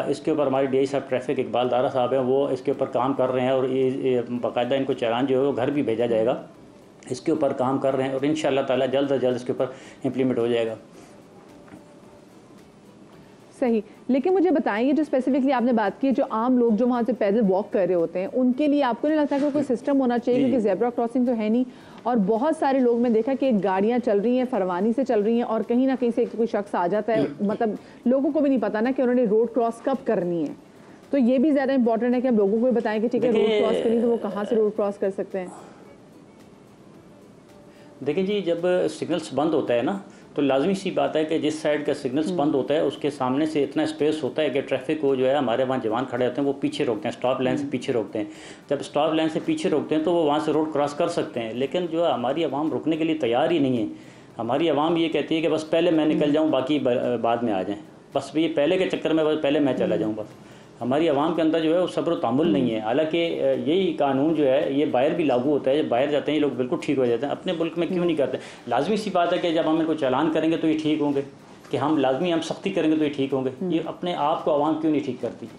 इसके ऊपर हमारे DI साहब ट्रैफिक इकबाल दारा साहब हैं वो इसके ऊपर काम कर रहे हैं और ये बाकायदा इनको चालान जो है वो घर भी भेजा जाएगा। इसके ऊपर काम कर रहे हैं और इंशाअल्लाह ताला जल्द से जल्द इसके ऊपर इम्प्लीमेंट हो जाएगा। सही, लेकिन मुझे बताएं ये जो स्पेसिफिकली आपने बात की, जो आम लोग जो वहाँ से पैदल वॉक कर रहे होते हैं उनके लिए आपको नहीं लगता कि कोई सिस्टम होना चाहिए? क्योंकि ज़ेब्रा क्रॉसिंग तो है नहीं और बहुत सारे लोग मैं देखा कि गाड़ियाँ चल रही हैं, फरवानी से चल रही हैं और कहीं ना कहीं से कोई शख्स आ जाता है, मतलब लोगों को भी नहीं पता ना कि उन्होंने रोड क्रॉस कब करनी है। तो ये भी ज़्यादा इंपॉर्टेंट है कि हम लोगों को भी बताएं कि ठीक है रोड क्रॉस करनी तो वो कहाँ से रोड क्रॉस कर सकते हैं। देखिए जी, जब सिग्नल्स बंद होता है ना तो लाजमी सी बात है कि जिस साइड का सिग्नल्स बंद होता है उसके सामने से इतना स्पेस होता है कि ट्रैफिक को जो है हमारे वहाँ जवान खड़े होते हैं वो पीछे रोकते हैं, स्टॉप लाइन से पीछे रोकते हैं। जब स्टॉप लाइन से पीछे रोकते हैं तो वो वहाँ से रोड क्रॉस कर सकते हैं। लेकिन जो है हमारी आवाम रुकने के लिए तैयार ही नहीं है। हमारी आवाम ये कहती है कि बस पहले मैं निकल जाऊँ, बाकी बाद में आ जाएँ। बस ये पहले के चक्कर में बस पहले मैं चला जाऊँ। बस हमारी आवाम के अंदर जो है वो सब्र तामुल नहीं है। हालांकि यही कानून जो है ये बाहर भी लागू होता है, जब बाहर जाते हैं ये लोग बिल्कुल ठीक हो जाते हैं। अपने मुल्क में क्यों नहीं करते? लाजमी सी बात है कि जब हम इनको चालान करेंगे तो ये ठीक होंगे, कि हम लाजमी हम सख्ती करेंगे तो ये ठीक होंगे। ये अपने आप को आवाम क्यों नहीं ठीक करती?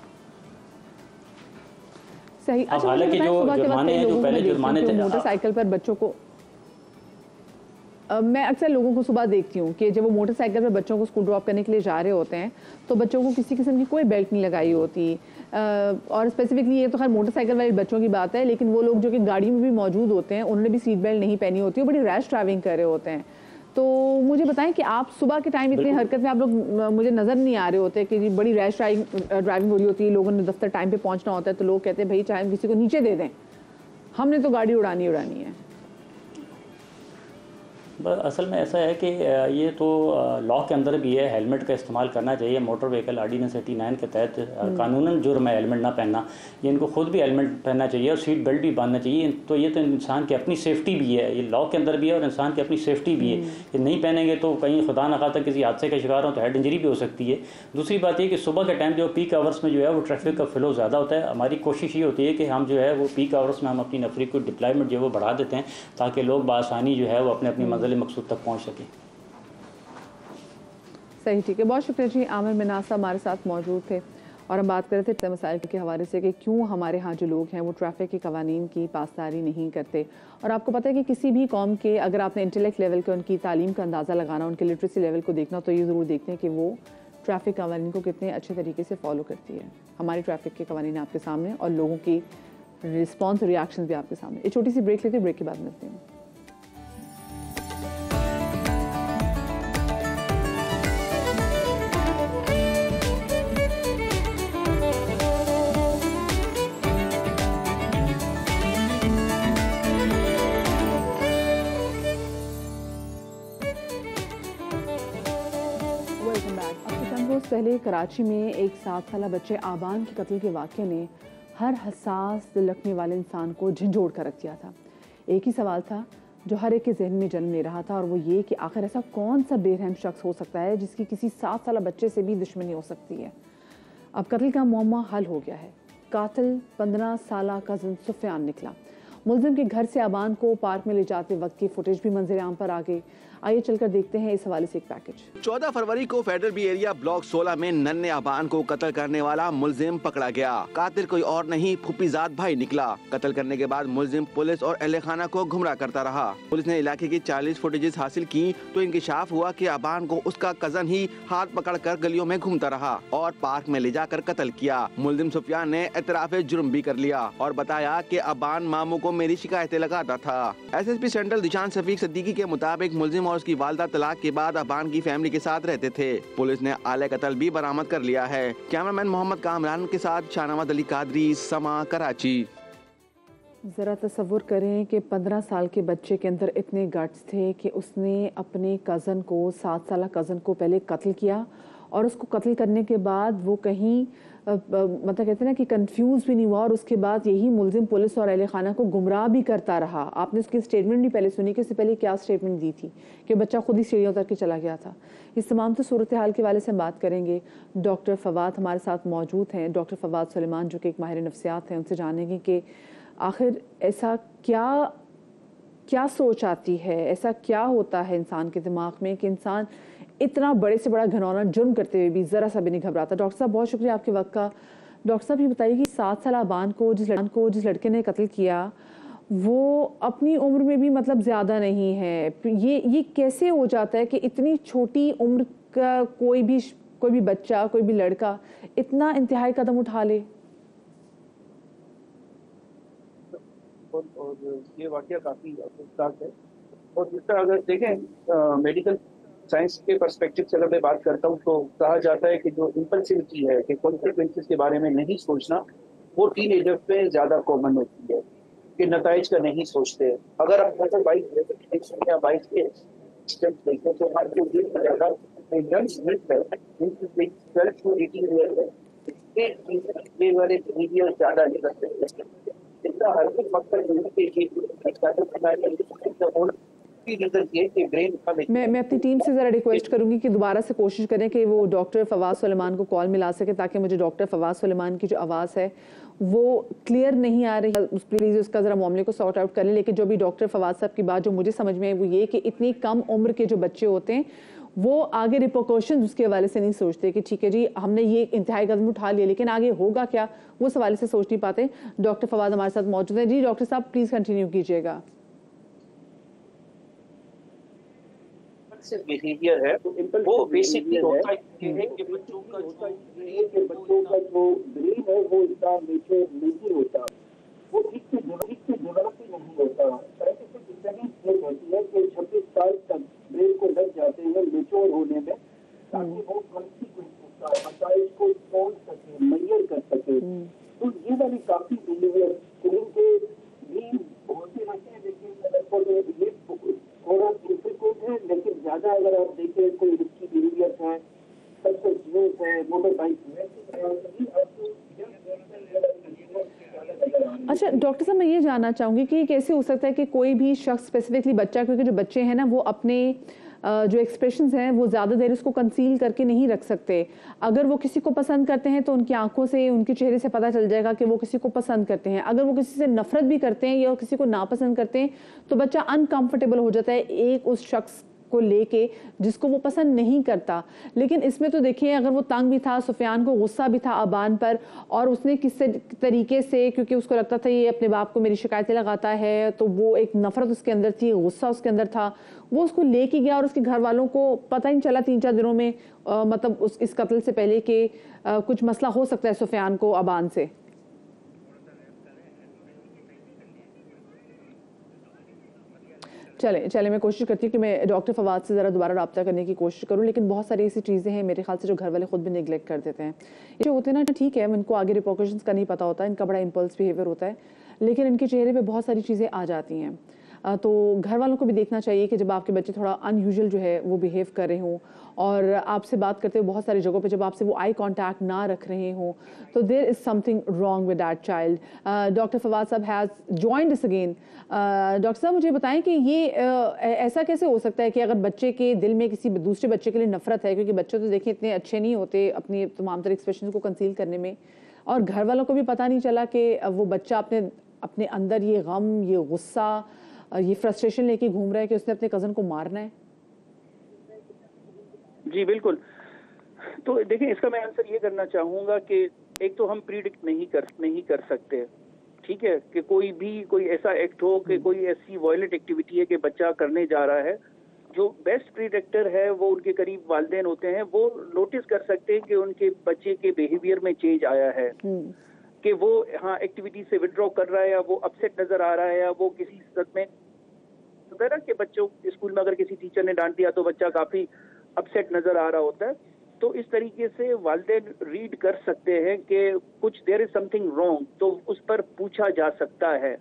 सही। अब हालांकि जो जुर्माने हैं, जो पहले जुर्माने थे मोटरसाइकिल पर बच्चों को, मैं अक्सर लोगों को सुबह देखती हूँ कि जब वो मोटरसाइकिल पर बच्चों को स्कूल ड्रॉप करने के लिए जा रहे होते हैं तो बच्चों को किसी किस्म की कोई बेल्ट नहीं लगाई होती। और स्पेसिफिकली ये तो खैर मोटरसाइकिल वाले बच्चों की बात है, लेकिन वो लोग जो कि गाड़ी में भी मौजूद होते हैं उन्होंने भी सीट बेल्ट नहीं पहनी होती है, बड़ी रैश ड्राइविंग कर रहे होते हैं। तो मुझे बताएं कि आप सुबह के टाइम इतनी हरकत में आप लोग मुझे नज़र नहीं आ रहे होते कि बड़ी रैश ड्राइविंग हो रही होती है, लोगों ने दफ्तर टाइम पे पहुंचना होता है तो लोग कहते हैं भाई चाहे हम किसी को नीचे दे दें, हमने तो गाड़ी उड़ानी है। बस असल में ऐसा है कि ये तो लॉ के अंदर भी है, हेलमेट का इस्तेमाल करना चाहिए। मोटर व्हीकल ऑर्डिनेंस 89 के तहत कानूनन जुर्म है हेलमेट ना पहनना। ये इनको खुद भी हेलमेट पहनना चाहिए और सीट बेल्ट भी बांधना चाहिए। तो ये तो इंसान की अपनी सेफ्टी भी है, ये लॉ के अंदर भी है और इंसान की अपनी सेफ्टी भी है कि नहीं पहनेंगे तो कहीं खुदा न खास्ता किसी हादसे का शिकार हो तो हेड इंजरी भी हो सकती है। दूसरी बात ये कि सुबह के टाइम जो पीक आवर्स में जो है वो ट्रैफिक का फ्लो ज़्यादा होता है। हमारी कोशिश ये होती है कि हम जो है वो पीक आवर्स में हम अपनी नफरी को डिप्लॉयमेंट जो है वो बढ़ा देते हैं ताकि लोग बआसानी जो है वो अपने अपनी मंजिल मकसूद तक पहुँच सके। सही, ठीक है, बहुत शुक्रिया जी। आमिर मिनास हमारे साथ मौजूद थे और हम बात कर रहे थे मसाइल के हवाले से कि क्यों हमारे यहाँ जो लोग हैं वो ट्रैफिक के कवानीन की पासदारी नहीं करते। और आपको पता है कि किसी भी कौम के अगर आपने इंटेलेक्ट लेवल के उनकी तालीम का अंदाज़ा लगाना, उनके लिटरेसी लेवल को देखना तो ये ज़रूर देखते हैं कि वो ट्रैफिक कवानीन को कितने अच्छे तरीके से फॉलो करती है। हमारी ट्रैफिक के कवानीन आपके सामने और लोगों की रिस्पॉन्स और रिएक्शन भी आपके सामने। एक छोटी सी ब्रेक लेते हैं, ब्रेक के बाद मिलते हैं। पहले कराची में एक 7 साल बच्चे आबान के कत्ल के वाक़े ने हर हसास दिल रखने वाले इंसान को झंझोड़ कर रख दिया था। एक ही सवाल था जो हर एक के जहन में जन्म ले रहा था और वो ये कि आखिर ऐसा कौन सा बेरहम शख्स हो सकता है जिसकी किसी 7 साल बच्चे से भी दुश्मनी हो सकती है। अब कत्ल का मुअम्मा हल हो गया है। कातिल 15 साला कज़न सुफियान निकला। मुलजिम के घर से अबान को पार्क में ले जाते वक्त की फुटेज भी मंजर आम पर आ गई। आइए चलकर देखते हैं इस हवाले से एक पैकेज। 14 फरवरी को फेडरल बी एरिया ब्लॉक 16 में नन्हे अबान को कत्ल करने वाला मुलजिम पकड़ा गया। कातिल कोई और नहीं, फूफीजाद भाई निकला। कत्ल करने के बाद मुलजिम पुलिस और अहले खाना को गुमराह करता रहा। पुलिस ने इलाके की 40 फुटेजेस हासिल की तो इंकिशाफ हुआ कि अबान को उसका कजन ही हाथ पकड़कर गलियों में घूमता रहा और पार्क में ले जाकर कत्ल किया। मुलजिम सुफियान ने एतराफ़े जुर्म भी कर लिया और बताया कि अबान मामू को मेरी शिकायतें लगाता था। SSP सेंट्रल दिशान शफीक सिद्दीकी के मुताबिक मुलजिम और उसकी वालदा तलाक के बाद अबान की फैमिली के साथ रहते थे। पुलिस ने आले कत्ल भी बरामद कर लिया है। कैमरामैन मोहम्मद कामरान के साथ शाहनवाज अली कादरी, समा, कराची। ज़रा तसव्वुर करें कि 15 साल के बच्चे के अंदर इतने गट्स थे कि उसने अपने कज़न को 7 साला कज़न को पहले कत्ल किया और उसको कत्ल करने के बाद वो कहीं मतलब कहते हैं ना कि कंफ्यूज भी नहीं हुआ और उसके बाद यही मुलजिम पुलिस और अहले खाना को गुमराह भी करता रहा। आपने उसकी स्टेटमेंट भी पहले सुनी कि उससे पहले क्या स्टेटमेंट दी थी कि बच्चा खुद ही सीढ़ियाँ उतर के चला गया था। इस तमाम तो सूरत हाल के वाले से हम बात करेंगे। डॉक्टर फवाद हमारे साथ मौजूद हैं। डॉक्टर फवाद सुलेमान जो कि एक माहिर नफ्सियात हैं, उनसे जानेंगे कि आखिर ऐसा क्या सोच आती है, ऐसा क्या होता है इंसान के दिमाग में कि इंसान इतना बड़े से बड़ा घिनौना जुर्म करते हुए भी ज़रा सा भी नहीं घबराता। डॉक्टर साहब बहुत शुक्रिया आपके वक्त का। डॉक्टर साहब ये बताइए कि 7 साल अबान को जिस लड़के ने कत्ल किया वो अपनी उम्र में भी मतलब ज़्यादा नहीं है। ये कैसे हो जाता है कि इतनी छोटी उम्र का कोई भी बच्चा, कोई भी लड़का इतना इंतहाई कदम उठा ले? और ये वाकया काफ़ी अफसोसनाक है। और जिसका अगर देखें मेडिकल साइंस के पर्सपेक्टिव से अगर मैं बात करता हूँ तो कहा जाता है कि जो इम्पल्सिविटी है कि कॉन्सिक्वेंसेस के बारे में नहीं सोचना, वो टीनेजर्स में ज़्यादा कॉमन होती है कि नताइज का नहीं सोचते। अगर आप 22 या 22 के स्टेप्स देखें तो आपको ये मिलेगा ये वाले बिहेवियर ज़्यादा नहीं करते। इसका हर एक मकसद मैं अपनी टीम से ज़रा रिक्वेस्ट करूंगी कि दोबारा से कोशिश करें कि वो डॉक्टर फवाद सुलेमान को कॉल मिला सके ताकि मुझे डॉक्टर फवाद सुलेमान की जो आवाज़ है वो क्लियर नहीं आ रही। प्लीज़ उसका ज़रा मामले को सॉर्ट आउट कर लें। लेकिन जो भी डॉक्टर फवाद साहब की बात जो मुझे समझ में आई वो ये कि इतनी कम उम्र के जो बच्चे होते हैं वो आगे रिपोर्कॉशन उसके हवाले से नहीं सोचते कि ठीक है जी हमने ये इंतहाई कदम उठा लिया लेकिन आगे होगा क्या, वो इस हवाले से सोच नहीं पाते। डॉक्टर फवाद हमारे साथ मौजूद है। जी डॉक्टर साहब प्लीज़ कंटिन्यू कीजिएगा। बिहेवियर है वो बेसिकली होता है कि बच्चों का जो ब्रेन है वो इतना मेच्योर नहीं होता, वो ठीक से डेवलप नहीं होता। साइंटिफिक स्टडीज ये कहती है कि 26 साल तक ब्रेन को लग जाते हैं मेच्योर होने में ताकि वो कॉन्सिक्वेंसेस का मसाइल को सोच सके, मेजर कर सके। तो ये वाली काफी बिहेवियर स्कूलिंग के भी होते रहते हैं, लेकिन ये थोड़ा डिफिकल्ट है। लेकिन ज्यादा अगर आप देखें कोई रिस्की बिहेवियर है, सक्सेस यूज है, मोटर बाइक है। अच्छा डॉक्टर साहब मैं ये जानना चाहूँगी कि कैसे हो सकता है कि कोई भी शख्स स्पेसिफिकली बच्चा, क्योंकि जो बच्चे हैं ना वो अपने जो एक्सप्रेशंस हैं वो ज़्यादा देर उसको कंसील करके नहीं रख सकते। अगर वो किसी को पसंद करते हैं तो उनकी आंखों से, उनके चेहरे से पता चल जाएगा कि वो किसी को पसंद करते हैं। अगर वो किसी से नफरत भी करते हैं या किसी को नापसंद करते हैं तो बच्चा अनकंफर्टेबल हो जाता है एक उस शख्स को लेके जिसको वो पसंद नहीं करता। लेकिन इसमें तो देखिए अगर वो तंग भी था, सुफियान को गुस्सा भी था अबान पर और उसने किस तरीके से, क्योंकि उसको लगता था ये अपने बाप को मेरी शिकायतें लगाता है, तो वो एक नफरत उसके अंदर थी, गुस्सा उसके अंदर था, वो उसको लेके गया और उसके घर वालों को पता ही नहीं चला 3-4 दिनों में मतलब इस कत्ल से पहले कि कुछ मसला हो सकता है सुफियान को अबान से। चले मैं कोशिश करती हूँ कि मैं डॉक्टर फवाद से ज़रा दोबारा रब्ता करने की कोशिश करूँ। लेकिन बहुत सारी ऐसी चीज़ें हैं मेरे ख्याल से जो घर वाले खुद भी निगलेक्ट कर देते हैं। ये जो होते हैं ना, ठीक है इनको आगे रिपोर्केशंस का नहीं पता होता, इनका बड़ा इम्पल्स बिहेवियर होता है, लेकिन इनके चेहरे पे बहुत सारी चीज़ें आ जाती हैं। तो घर वालों को भी देखना चाहिए कि जब आपके बच्चे थोड़ा अनयूजुअल जो है वो बिहेव कर रहे हों और आपसे बात करते हुए बहुत सारी जगहों पे जब आपसे वो आई कांटेक्ट ना रख रहे हों तो there is something wrong with that child. Doctor Fawad साहब has joined us again. Doctor साहब मुझे बताएं कि ये ऐसा कैसे हो सकता है कि अगर बच्चे के दिल में किसी दूसरे बच्चे के लिए नफरत है, क्योंकि बच्चे तो देखिए इतने अच्छे नहीं होते अपनी तमाम तरह एक्सप्रेशन को कंसील करने में, और घर वालों को भी पता नहीं चला कि वो बच्चा अपने अंदर ये गम, ये गुस्सा, ये फ्रस्ट्रेशन लेके घूम रहा है कि उसने अपने कज़न को मारना है। जी बिल्कुल। तो देखिए इसका मैं आंसर ये करना चाहूँगा कि एक तो हम प्रीडिक्ट नहीं कर सकते, ठीक है, कि कोई ऐसा एक्ट हो कि कोई ऐसी वायलेंट एक्टिविटी है कि बच्चा करने जा रहा है। जो बेस्ट प्रीडिक्टर है वो उनके करीब वालिदैन होते हैं, वो नोटिस कर सकते हैं कि उनके बच्चे के बिहेवियर में चेंज आया है, कि वो हाँ एक्टिविटी से विड्रॉ कर रहा है या वो अपसेट नजर आ रहा है या वो किसी सद में होता है ना कि बच्चों स्कूल में अगर किसी टीचर ने डांट दिया तो बच्चा काफी अपसेट नजर आ रहा होता है। तो इस तरीके से वालिदैन रीड कर सकते हैं कि कुछ देयर इज समथिंग रॉन्ग, तो उस पर पूछा जा सकता है।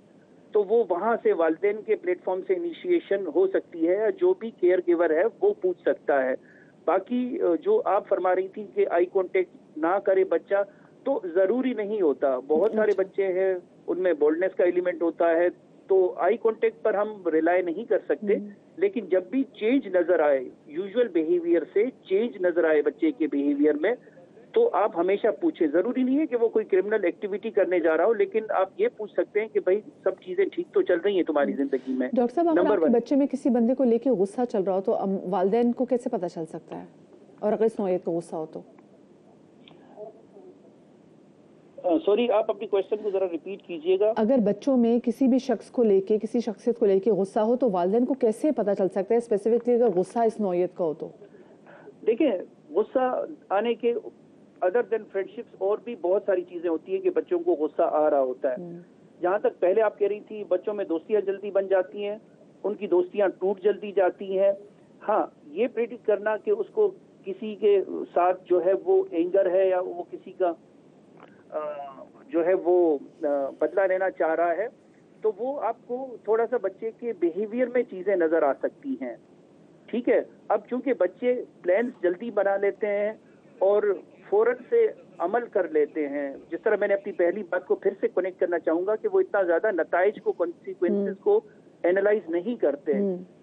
तो वो वहां से वालिदैन के प्लेटफॉर्म से इनिशिएशन हो सकती है, जो भी केयर गिवर है वो पूछ सकता है। बाकी जो आप फरमा रही थी कि आई कांटेक्ट ना करे बच्चा, तो जरूरी नहीं होता। बहुत सारे बच्चे हैं उनमें बोल्डनेस का एलिमेंट होता है, तो आई कांटेक्ट पर हम रिलाय नहीं कर सकते। लेकिन जब भी चेंज नजर आए, यूजुअल बिहेवियर से चेंज नजर आए बच्चे के बिहेवियर में, तो आप हमेशा पूछें। जरूरी नहीं है कि वो कोई क्रिमिनल एक्टिविटी करने जा रहा हो, लेकिन आप ये पूछ सकते हैं कि भाई सब चीजें ठीक तो चल रही हैं तुम्हारी जिंदगी में। डॉक्टर साहब, अगर आपके बच्चे में किसी बंदे को लेके गुस्सा चल रहा हो तो वालिदैन को कैसे पता चल सकता है, और अगर इस नौयत का गुस्सा हो तो? सॉरी, आप अपनी क्वेश्चन को जरा रिपीट कीजिएगा। अगर बच्चों में किसी भी शख्स को लेके, किसी शख्सियत को लेके गुस्सा हो तो वालिदैन को कैसे पता चल सकता है, स्पेसिफिकली अगर गुस्सा इस नौयत का हो तो? देखिए, गुस्सा आने के अदर देन फ्रेंडशिप्स और भी बहुत सारी चीजें होती है कि बच्चों को गुस्सा आ रहा होता है। जहाँ तक पहले आप कह रही थी बच्चों में दोस्तियां जल्दी बन जाती हैं, उनकी दोस्तियां टूट जल्दी जाती हैं। हाँ, ये प्रेडिक्ट करना कि उसको किसी के साथ जो है वो एंगर है या वो किसी का जो है वो बदला लेना चाह रहा है, तो वो आपको थोड़ा सा बच्चे के बिहेवियर में चीजें नजर आ सकती हैं, ठीक है। अब चूंकि बच्चे प्लान्स जल्दी बना लेते हैं और फौरन से अमल कर लेते हैं, जिस तरह मैंने अपनी पहली बात को फिर से कनेक्ट करना चाहूंगा कि वो इतना ज्यादा नताइज को, कॉन्सिक्वेंसेस को एनालाइज नहीं करते,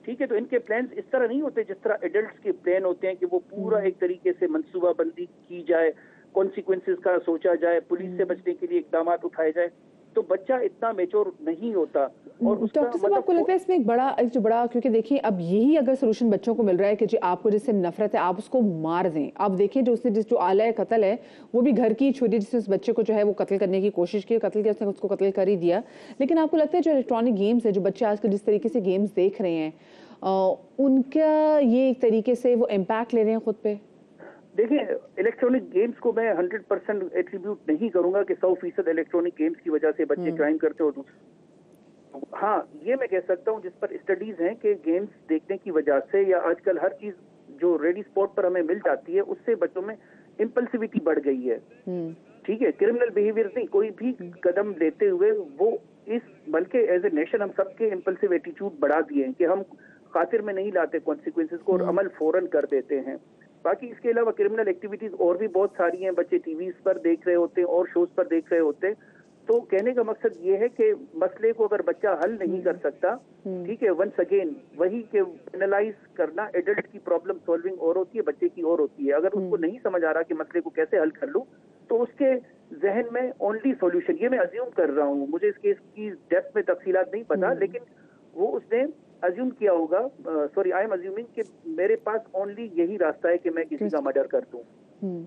ठीक है। तो इनके प्लान्स इस तरह नहीं होते जिस तरह एडल्ट्स के प्लान होते हैं कि वो पूरा एक तरीके से मंसूबाबंदी की जाए, कॉन्सिक्वेंसेस का सोचा जाए, पुलिस से बचने के लिए इकदाम उठाए जाए। तो बच्चा इतना मेच्योर नहीं होता। और डॉक्टर साहब, आपको लगता है इसमें एक बड़ा क्योंकि देखिए अब यही अगर सोल्यूशन बच्चों को मिल रहा है कि जी आपको जिससे नफरत है आप उसको मार दें। आप देखिए जो आला कत्ल है वो भी घर की छोटी, जिसने उस बच्चे को जो है वो कत्ल करने की कोशिश की, कत्ल किया, उसने उसको कत्ल कर ही दिया। लेकिन आपको लगता है जो इलेक्ट्रॉनिक गेम्स है, जो बच्चे आजकल जिस तरीके से गेम्स देख रहे हैं, उनका ये एक तरीके से वो इम्पैक्ट ले रहे हैं खुद पे? देखिए, इलेक्ट्रॉनिक गेम्स को मैं 100% एट्रीब्यूट नहीं करूंगा कि 100% इलेक्ट्रॉनिक गेम्स की वजह से बच्चे क्राइम करते हो। हाँ, ये मैं कह सकता हूँ जिस पर स्टडीज हैं कि गेम्स देखने की वजह से या आजकल हर चीज जो रेडी स्पॉट पर हमें मिल जाती है, उससे बच्चों में इम्पल्सिविटी बढ़ गई है, ठीक है। क्रिमिनल बिहेवियर नहीं, कोई भी कदम लेते हुए वो बल्कि एज ए नेशन हम सबके इम्पल्सिव एटीट्यूड बढ़ा दिए हैं कि हम खातिर में नहीं लाते कॉन्सिक्वेंसेस को और अमल फौरन कर देते हैं। बाकी इसके अलावा क्रिमिनल एक्टिविटीज और भी बहुत सारी हैं, बच्चे टीवी पर देख रहे होते हैं और शोज पर देख रहे होते हैं। तो कहने का मकसद ये है कि मसले को अगर बच्चा हल नहीं कर सकता, ठीक है, वंस अगेन वही के एनालाइज करना, एडल्ट की प्रॉब्लम सॉल्विंग और होती है, बच्चे की और होती है। अगर उसको नहीं समझ आ रहा कि मसले को कैसे हल कर लूं, तो उसके जहन में ओनली सॉल्यूशन, ये मैं अज्यूम कर रहा हूँ, मुझे इस केस की डेप्थ में तफसीलात नहीं पता, लेकिन वो उसने अज्यूम किया होगा, सॉरी आई एम अज्यूमिंग कि मेरे पास ओनली यही रास्ता है कि मैं किसी का मर्डर कर दूं।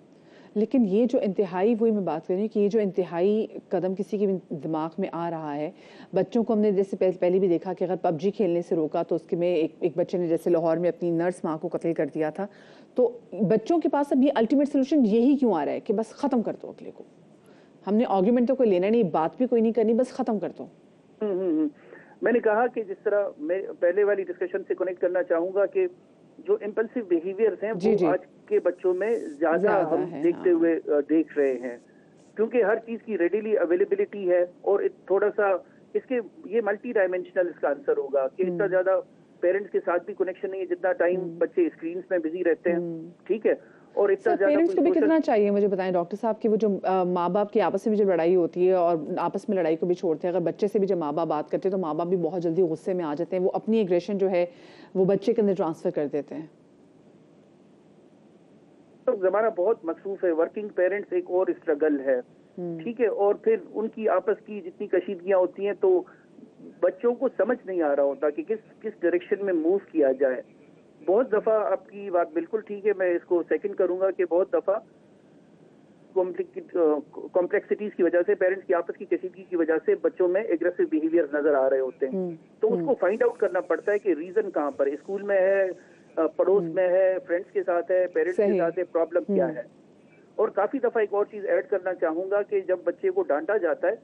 लेकिन ये जो इंतहाई, वही मैं बात कर रही हूँ कि ये जो इंतहाई कदम किसी के दिमाग में आ रहा है, बच्चों को हमने जैसे पहले भी देखा कि अगर पबजी खेलने से रोका तो उसके में एक बच्चे ने जैसे लाहौर में अपनी नर्स माँ को कत्ल कर दिया था। तो बच्चों के पास अब ये अल्टीमेट सोल्यूशन यही क्यों आ रहा है कि बस ख़त्म कर दो अगले को, हमने आर्ग्यूमेंट तो कोई लेना नहीं, बात भी कोई नहीं करनी, बस ख़त्म कर दो। मैंने कहा कि जिस तरह मैं पहले वाली डिस्कशन से कनेक्ट करना चाहूंगा कि जो इम्पल्सिव बिहेवियर्स हैं वो आज के बच्चों में ज्यादा हम देखते हुए देख रहे हैं, क्योंकि हर चीज की रेडीली अवेलेबिलिटी है और थोड़ा सा इसके ये मल्टी डायमेंशनल इसका आंसर होगा कि इतना ज्यादा पेरेंट्स के साथ भी कनेक्शन नहीं है जितना टाइम बच्चे स्क्रीन में बिजी रहते हैं, ठीक है। और इतना ज्यादा पेरेंट्स को भी कितना चाहिए, मुझे बताएं डॉक्टर साहब, कि वो जो माँ बाप की आपस में जो लड़ाई होती है और आपस में लड़ाई को भी छोड़ते हैं, अगर बच्चे से भी जब माँ बाप बात करते हैं तो माँ बाप भी बहुत जल्दी गुस्से में आ जाते हैं, वो अपनी एग्रेशन जो है वो बच्चे के अंदर ट्रांसफर कर देते हैं। तो जमाना बहुत मसरूफ है, वर्किंग पेरेंट्स एक और स्ट्रगल है, ठीक है। और फिर उनकी आपस की जितनी कशीदगियां होती हैं तो बच्चों को समझ नहीं आ रहा होता कि किस डायरेक्शन में मूव किया जाए। बहुत दफा आपकी बात बिल्कुल ठीक है, मैं इसको सेकंड करूंगा कि बहुत दफा कॉम्प्लेक्सिटीज की वजह से, पेरेंट्स की आपस की कशीदगी की वजह से बच्चों में एग्रेसिव बिहेवियर नजर आ रहे होते हैं। तो उसको फाइंड आउट करना पड़ता है कि रीजन कहाँ पर है, स्कूल में है, पड़ोस में है, फ्रेंड्स के साथ है, पेरेंट्स के साथ है, प्रॉब्लम क्या है। और काफी दफा एक और चीज ऐड करना चाहूंगा कि जब बच्चे को डांटा जाता है,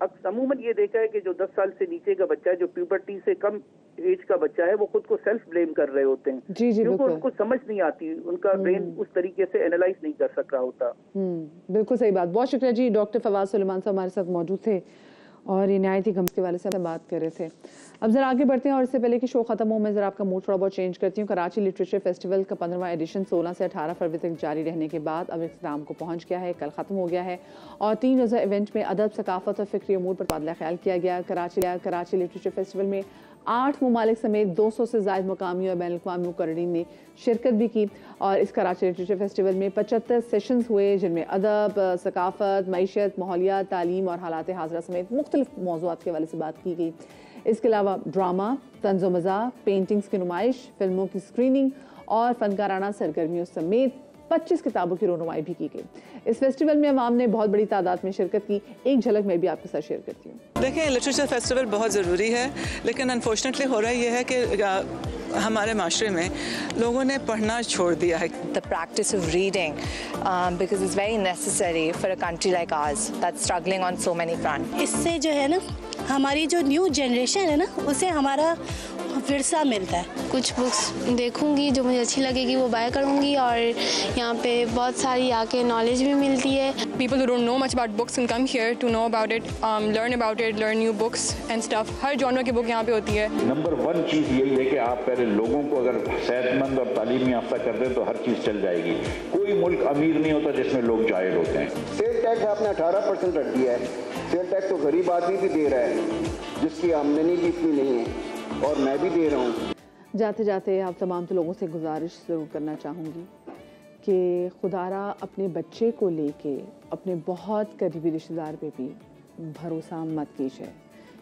अब अमूमन ये देखा है कि जो 10 साल से नीचे का बच्चा है, जो प्यूबर्टी से कम एज का बच्चा है, वो खुद को सेल्फ ब्लेम कर रहे होते हैं, क्योंकि उनको समझ नहीं आती, उनका ब्रेन उस तरीके से एनालाइज नहीं कर सक रहा होता। बिल्कुल सही बात, बहुत शुक्रिया जी। डॉक्टर फवाद सुलेमान साहब हमारे साथ मौजूद थे और ये न्यायती गम्स के वाले से बात कर रहे थे। अब जरा आगे बढ़ते हैं और इससे पहले कि शो खत्म हो, मैं जरा आपका मूड थोड़ा बहुत चेंज करती हूँ। कराची लिटरेचर फेस्टिवल का 15वां एडिशन 16 से 18 फरवरी तक जारी रहने के बाद अब इख्तिताम को पहुँच गया है, कल ख़त्म हो गया है और 3 रोज़ा इवेंट में अदब, सकाफत और फ़िक्री उमूर पर तबादला ख्याल किया गया। कराची लिटरेचर फेस्टिवल में 8 ममालिक समेत 200 से ज़ायद मुकामी और बैनुल-अक़वामी मुक़र्रिरीन ने शिरकत भी की और इस कराची लिटरेचर फेस्टिवल में 75 सेशंस हुए, जिनमें अदब, सकाफत, मईशत, माहौलियात, तालीम और हालात हाज़िरा समेत मुख्तलिफ मौज़ूआत के हवाले से बात की गई। इसके अलावा ड्रामा, तंज़ो मज़ाह, पेंटिंग्स की नुमाइश, फिल्मों की स्क्रीनिंग और फनकाराना सरगर्मियों समेत 25 किताबों की रोनुमाई भी की गई। इस फेस्टिवल में अवाम ने बहुत बड़ी तादाद में शिरकत की, एक झलक मैं भी आपके साथ शेयर करती हूँ। देखें, लिटरेचर फेस्टिवल बहुत ज़रूरी है, लेकिन अनफॉर्चुनेटली हो रहा है ये है कि हमारे माशरे में लोगों ने पढ़ना छोड़ दिया है। The practice of reading because it's very necessary for a country like ours that's struggling on so many fronts. इससे जो है ना हमारी जो न्यू जनरेशन है ना उसे हमारा विरसा मिलता है। कुछ बुक्स देखूंगी जो मुझे अच्छी लगेगी वो बाय करूंगी और यहाँ पे बहुत सारी आके नॉलेज भी मिलती है। People who don't know much about books can come here to know about it, learn new books and stuff. Her genre की बुक यहाँ पे होती है। नंबर 1 चीज़ यही है कि आप पहले लोगों को अगर सेहतमंद और तालीम याफ्ता कर दें तो हर चीज़ चल जाएगी। कोई मुल्क अमीर नहीं होता जिसमें लोग जाहिल होते हैं। सेल टैक्स आपने 18% रख दिया है। सेल टैक्स तो गरीब आदमी भी दे रहा है जिसकी आमदनी भी इतनी नहीं है, और मैं भी दे रहा हूँ। जाते जाते आप तमाम तो लोगों से गुजारिश ज़रूर करना चाहूँगी कि खुदारा अपने बच्चे को लेके अपने बहुत करीबी रिश्तेदार पे भी भरोसा मत कीजिए।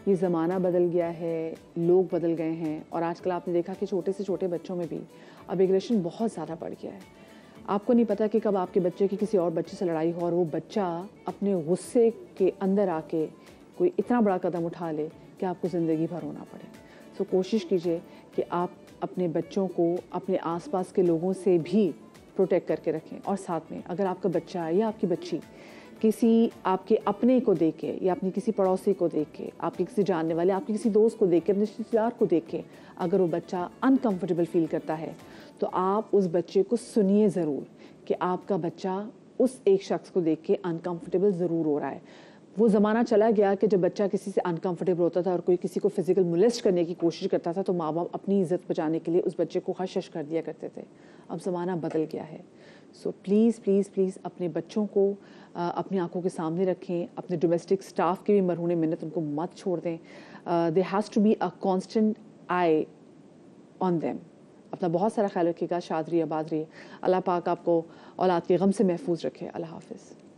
ये ज़माना बदल गया है, लोग बदल गए हैं और आजकल आपने देखा कि छोटे से छोटे बच्चों में भी अब एग्रेशन बहुत ज़्यादा बढ़ गया है। आपको नहीं पता कि कब आपके बच्चे की किसी और बच्चे से लड़ाई हो और वो बच्चा अपने गुस्से के अंदर आके कोई इतना बड़ा कदम उठा ले कि आपको ज़िंदगी भर रोना पड़े। तो कोशिश कीजिए कि आप अपने बच्चों को अपने आसपास के लोगों से भी प्रोटेक्ट करके रखें और साथ में अगर आपका बच्चा या आपकी बच्ची किसी आपके अपने को देख के या अपनी किसी पड़ोसी को देख के, आपके किसी जानने वाले, आपके किसी दोस्त को देख के, अपने रिश्तेदार को देख के अगर वो बच्चा अनकंफर्टेबल फील करता है तो आप उस बच्चे को सुनिए ज़रूर कि आपका बच्चा उस एक शख्स को देख के अनकंफर्टेबल ज़रूर हो रहा है। वो ज़माना चला गया कि जब बच्चा किसी से अनकंफर्टेबल होता था और कोई किसी को फिजिकल मोलेस्ट करने की कोशिश करता था तो माँ बाप अपनी इज़्ज़त बचाने के लिए उस बच्चे को हश कर दिया करते थे। अब ज़माना बदल गया है। सो प्लीज़ प्लीज़ प्लीज़ अपने बच्चों को अपनी आंखों के सामने रखें। अपने डोमेस्टिक स्टाफ की भी मरहूने मिन्नत उनको मत छोड़ दें। They has to be a constant eye on them. अपना बहुत सारा ख्याल रखिएगा। शाद रहिए, आबाद रहिए। अल्लाह पाक आपको औलाद के गम से महफूज रखे। अल्लाह हाफ़िज़।